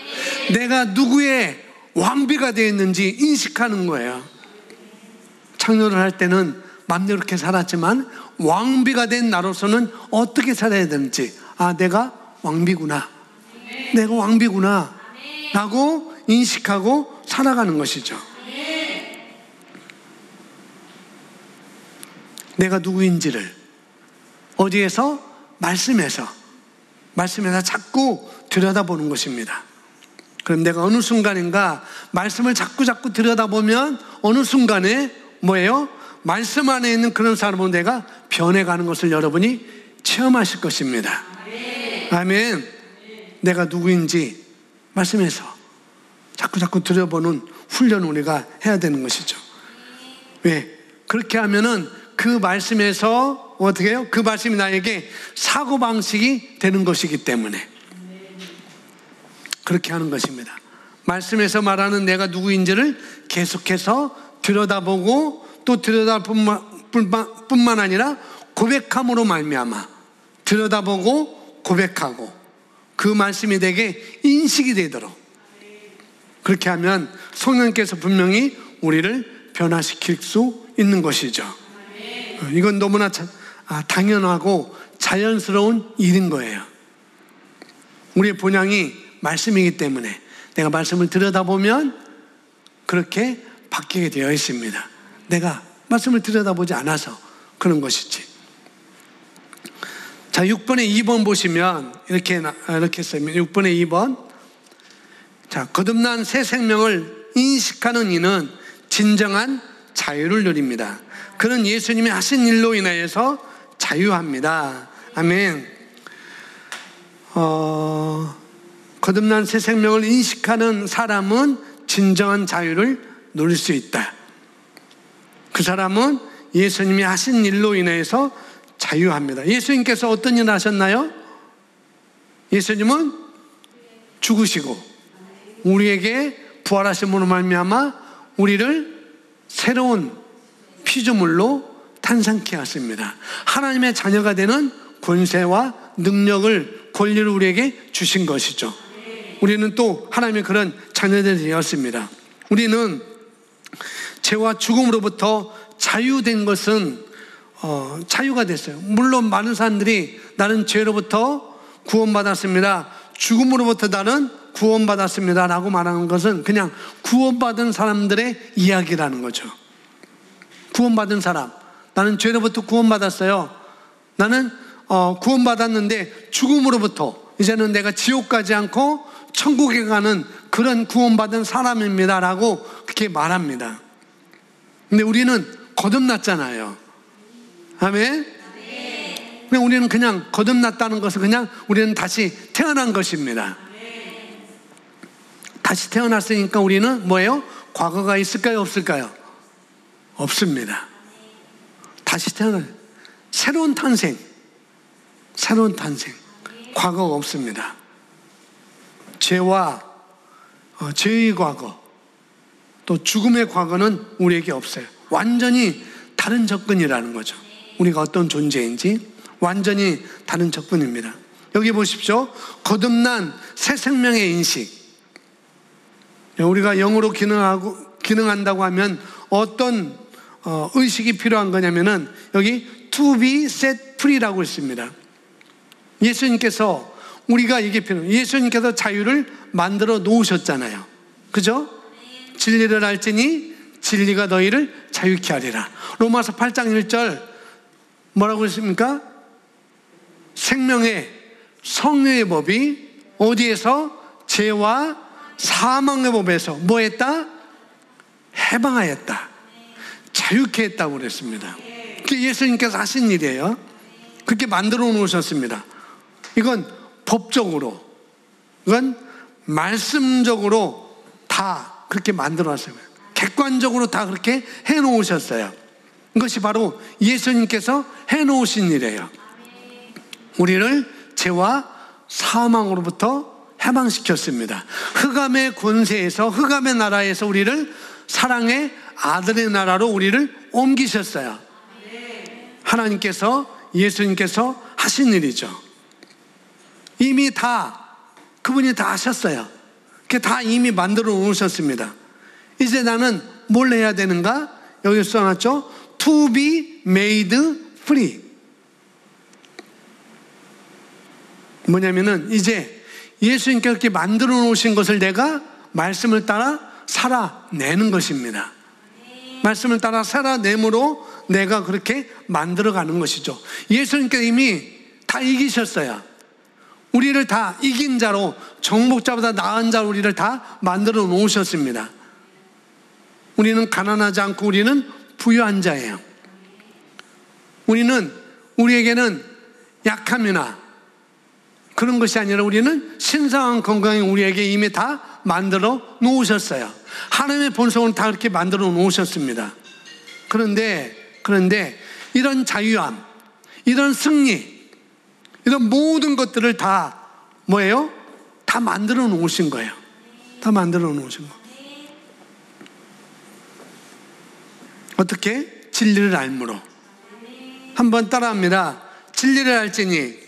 내가 누구의 왕비가 되어 있는지 인식하는 거예요. 창조를 할 때는 맘대로 이렇게 살았지만 왕비가 된 나로서는 어떻게 살아야 되는지, 내가 왕비구나, 내가 왕비구나 라고 인식하고 살아가는 것이죠. 내가 누구인지를 어디에서? 말씀에서 자꾸 들여다보는 것입니다. 그럼 내가 어느 순간인가 말씀을 자꾸 들여다보면 어느 순간에 뭐예요? 말씀 안에 있는 그런 사람은 내가 변해가는 것을 여러분이 체험하실 것입니다. 아멘. 내가 누구인지 말씀에서 자꾸 들여보는 훈련을 우리가 해야 되는 것이죠. 왜? 그렇게 하면은 그 말씀에서 어떻게 해요? 그 말씀이 나에게 사고방식이 되는 것이기 때문에 그렇게 하는 것입니다. 말씀에서 말하는 내가 누구인지를 계속해서 들여다보고 또 들여다볼 뿐만 아니라 고백함으로 말미암아 들여다보고 고백하고 그 말씀이 되게 인식이 되도록 그렇게 하면 성령께서 분명히 우리를 변화시킬 수 있는 것이죠. 이건 너무나 당연하고 자연스러운 일인 거예요. 우리의 본향이 말씀이기 때문에 내가 말씀을 들여다보면 그렇게 바뀌게 되어 있습니다. 내가 말씀을 들여다보지 않아서 그런 것이지. 자, 6번에 2번 보시면 이렇게 써있습니다. 6번에 2번. 자, 거듭난 새 생명을 인식하는 이는 진정한 자유를 누립니다. 그는 예수님이 하신 일로 인하여서 자유합니다. 아멘. 거듭난 새 생명을 인식하는 사람은 진정한 자유를 누릴 수 있다. 그 사람은 예수님이 하신 일로 인해서 자유합니다. 예수님께서 어떤 일을 하셨나요? 예수님은 죽으시고 우리에게 부활하심으로 말미암아 우리를 새로운 피조물로 탄생케 하십니다. 하나님의 자녀가 되는 권세와 능력을, 권리를 우리에게 주신 것이죠. 우리는 또 하나님의 그런 자녀들이 되었습니다. 우리는 죄와 죽음으로부터 자유된 것은 자유가 됐어요. 물론 많은 사람들이 나는 죄로부터 구원받았습니다, 죽음으로부터 나는 구원받았습니다 라고 말하는 것은 그냥 구원받은 사람들의 이야기라는 거죠. 구원받은 사람, 나는 죄로부터 구원받았어요, 나는 구원받았는데 죽음으로부터 이제는 내가 지옥 가지 않고 천국에 가는 그런 구원받은 사람입니다 라고 그렇게 말합니다. 근데 우리는 거듭났잖아요. 아멘. 그냥 우리는 그냥 거듭났다는 것은 그냥 우리는 다시 태어난 것입니다. 다시 태어났으니까 우리는 뭐예요? 과거가 있을까요? 없을까요? 없습니다. 다시 태어난 새로운 탄생, 과거가 없습니다. 죄와 죄의 과거 또 죽음의 과거는 우리에게 없어요. 완전히 다른 접근이라는 거죠. 우리가 어떤 존재인지 완전히 다른 접근입니다. 여기 보십시오. 거듭난 새 생명의 인식. 우리가 영으로 기능한다고 하면 어떤 의식이 필요한 거냐면은 여기 to be set free라고 있습니다. 예수님께서 우리가 이게 필요해요. 예수님께서 자유를 만들어 놓으셨잖아요. 그죠? 진리를 알지니 진리가 너희를 자유케 하리라. 로마서 8장 1절 뭐라고 했습니까? 생명의 성령의 법이 어디에서? 죄와 사망의 법에서 뭐 했다? 해방하였다, 자유케 했다고 그랬습니다. 그게 예수님께서 하신 일이에요. 그렇게 만들어 놓으셨습니다. 이건 법적으로 이건 말씀적으로 다 그렇게 만들어 놨어요. 객관적으로 다 그렇게 해 놓으셨어요. 이것이 바로 예수님께서 해 놓으신 일이에요. 우리를 죄와 사망으로부터 해방시켰습니다. 흑암의 권세에서, 흑암의 나라에서 우리를 사랑의 아들의 나라로 우리를 옮기셨어요. 하나님께서, 예수님께서 하신 일이죠. 이미 다 그분이 다 하셨어요. 그게 다 이미 만들어 놓으셨습니다. 이제 나는 뭘 해야 되는가? 여기 써놨죠? To be made free. 뭐냐면은 이제 예수님께서 이렇게 만들어 놓으신 것을 내가 말씀을 따라 살아내는 것입니다. 말씀을 따라 살아내므로 내가 그렇게 만들어가는 것이죠. 예수님께서 이미 다 이기셨어요. 우리를 다 이긴 자로, 정복자보다 나은 자로 우리를 다 만들어 놓으셨습니다. 우리는 가난하지 않고 우리는 부유한 자예요. 우리에게는 약함이나 그런 것이 아니라 우리는 신성한 건강이 우리에게 이미 다 만들어 놓으셨어요. 하나님의 본성을 다 그렇게 만들어 놓으셨습니다. 그런데 이런 자유함, 이런 승리, 이런 모든 것들을 다 뭐예요? 다 만들어 놓으신 거예요. 다 만들어 놓으신 거. 어떻게? 진리를 알므로. 한번 따라합니다. 진리를 알지니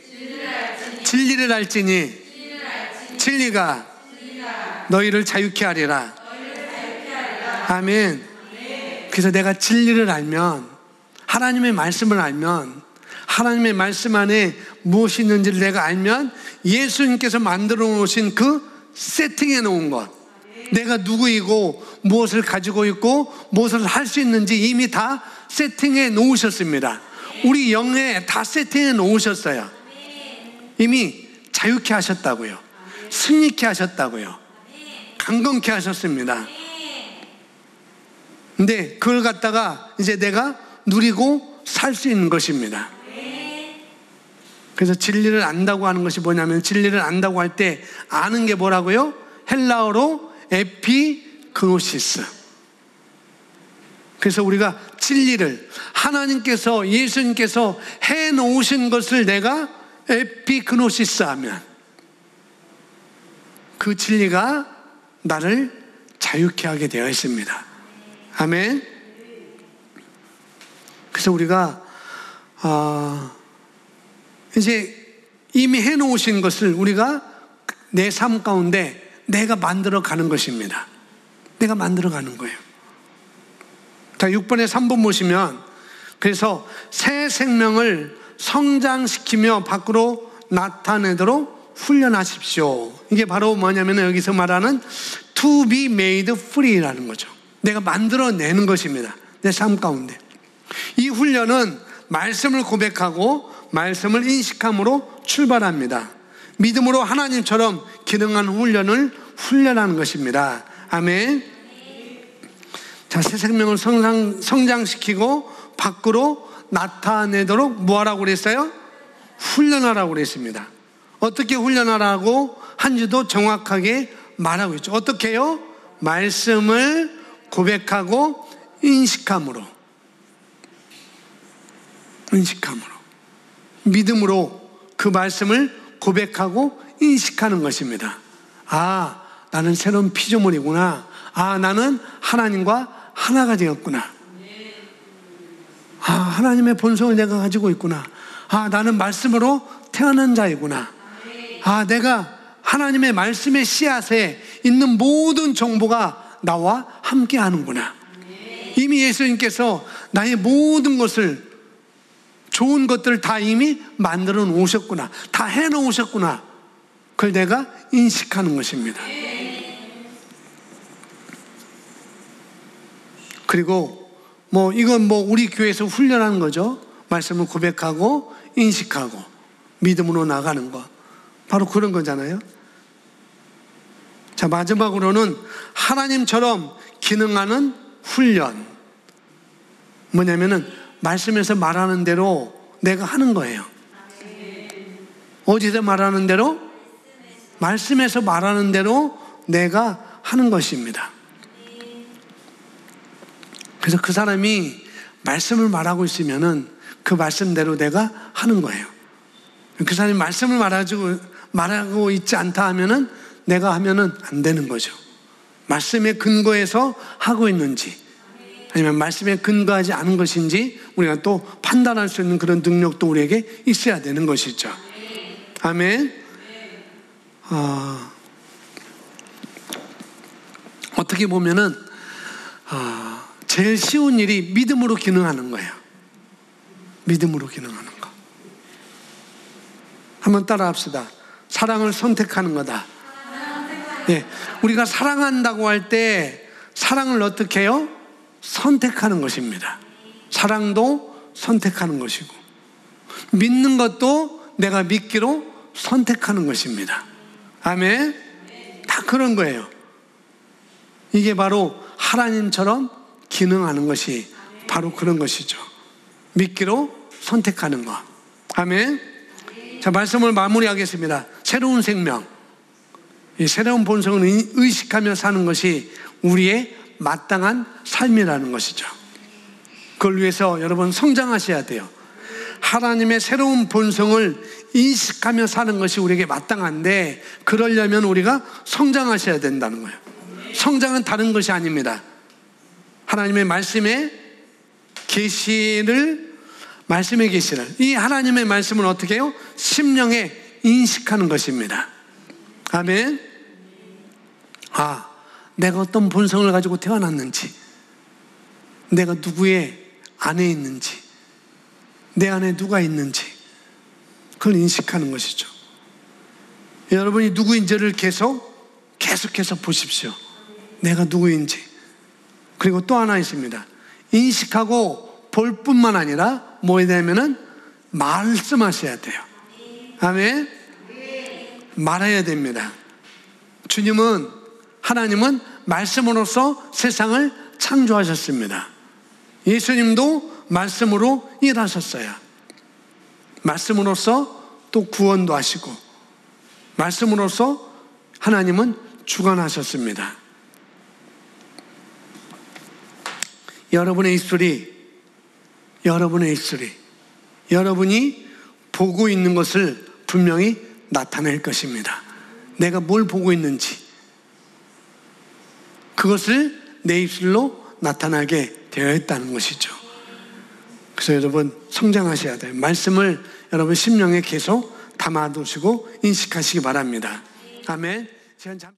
진리가 너희를 자유케 하리라. 아멘. 그래서 내가 진리를 알면, 하나님의 말씀을 알면, 하나님의 말씀 안에 무엇이 있는지를 내가 알면 예수님께서 만들어 놓으신 그 세팅해 놓은 것, 내가 누구이고 무엇을 가지고 있고 무엇을 할 수 있는지 이미 다 세팅해 놓으셨습니다. 우리 영에 다 세팅해 놓으셨어요. 이미 자유케 하셨다고요. 승리케 하셨다고요. 강건케 하셨습니다. 근데 그걸 갖다가 이제 내가 누리고 살 수 있는 것입니다. 그래서 진리를 안다고 하는 것이 뭐냐면, 진리를 안다고 할 때 아는 게 뭐라고요? 헬라어로 에피그노시스. 그래서 우리가 진리를, 하나님께서, 예수님께서 해 놓으신 것을 내가 에피그노시스 하면 그 진리가 나를 자유케 하게 되어 있습니다. 아멘. 그래서 우리가 이제 이미 해 놓으신 것을 우리가 내 삶 가운데 내가 만들어 가는 것입니다. 내가 만들어 가는 거예요. 자, 6번에 3번 보시면, 그래서 새 생명을 성장시키며 밖으로 나타내도록 훈련하십시오. 이게 바로 뭐냐면 여기서 말하는 to be made free라는 거죠. 내가 만들어내는 것입니다. 내 삶 가운데. 이 훈련은 말씀을 고백하고 말씀을 인식함으로 출발합니다. 믿음으로 하나님처럼 기능하는 훈련을 훈련하는 것입니다. 아멘. 자, 새 생명을 성장시키고 밖으로 나타내도록 뭐하라고 그랬어요? 훈련하라고 그랬습니다. 어떻게 훈련하라고 한지도 정확하게 말하고 있죠. 어떻게 해요? 말씀을 고백하고 인식함으로. 믿음으로 그 말씀을 고백하고 인식하는 것입니다. 아, 나는 새로운 피조물이구나. 아, 나는 하나님과 하나가 되었구나. 아, 하나님의 본성을 내가 가지고 있구나. 아, 나는 말씀으로 태어난 자이구나. 아, 내가 하나님의 말씀의 씨앗에 있는 모든 정보가 나와 함께 하는구나. 이미 예수님께서 나의 모든 것을, 좋은 것들을 다 이미 만들어 놓으셨구나. 다 해 놓으셨구나. 그걸 내가 인식하는 것입니다. 그리고 이건 우리 교회에서 훈련하는 거죠. 말씀을 고백하고 인식하고 믿음으로 나가는 것. 바로 그런 거잖아요. 자, 마지막으로는 하나님처럼 기능하는 훈련. 뭐냐면은 말씀에서 말하는 대로 내가 하는 거예요. 어디서 말하는 대로? 말씀에서 말하는 대로 내가 하는 것입니다. 그래서 그 사람이 말씀을 말하고 있으면은 그 말씀대로 내가 하는 거예요. 그 사람이 말씀을 말하고 있지 않다 하면은 내가 하면은 안 되는 거죠. 말씀에 근거해서 하고 있는지 아니면 말씀에 근거하지 않은 것인지 우리가 또 판단할 수 있는 그런 능력도 우리에게 있어야 되는 것이죠. 아멘. 어떻게 보면은 제일 쉬운 일이 믿음으로 기능하는 거예요. 믿음으로 기능하는 거. 한번 따라합시다. 사랑을 선택하는 거다. 네, 우리가 사랑한다고 할 때 사랑을 어떻게 해요? 선택하는 것입니다. 사랑도 선택하는 것이고 믿는 것도 내가 믿기로 선택하는 것입니다. 아멘. 다 그런 거예요. 이게 바로 하나님처럼 기능하는 것이 바로 그런 것이죠. 믿기로 선택하는 것. 아멘. 자, 말씀을 마무리하겠습니다. 새로운 생명, 이 새로운 본성을 의식하며 사는 것이 우리의 마땅한 삶이라는 것이죠. 그걸 위해서 여러분 성장하셔야 돼요. 하나님의 새로운 본성을 인식하며 사는 것이 우리에게 마땅한데, 그러려면 우리가 성장하셔야 된다는 거예요. 성장은 다른 것이 아닙니다. 하나님의 말씀의 계시를, 이 하나님의 말씀을 어떻게 해요? 심령에 인식하는 것입니다. 아멘. 내가 어떤 본성을 가지고 태어났는지, 내가 누구의 안에 있는지, 내 안에 누가 있는지, 그걸 인식하는 것이죠. 여러분이 누구인지를 계속해서 보십시오. 내가 누구인지. 그리고 또 하나 있습니다. 인식하고 볼 뿐만 아니라 뭐에 대하면은 말씀하셔야 돼요. 아멘. 말해야 됩니다. 하나님은 말씀으로써 세상을 창조하셨습니다. 예수님도 말씀으로 일하셨어요. 말씀으로써 또 구원도 하시고, 말씀으로써 하나님은 주관하셨습니다. 여러분의 입술이, 여러분이 보고 있는 것을 분명히 나타낼 것입니다. 내가 뭘 보고 있는지, 그것을 내 입술로 나타나게 되어 있다는 것이죠. 그래서 여러분 성장하셔야 돼요. 말씀을 여러분 심령에 계속 담아두시고 인식하시기 바랍니다. 아멘.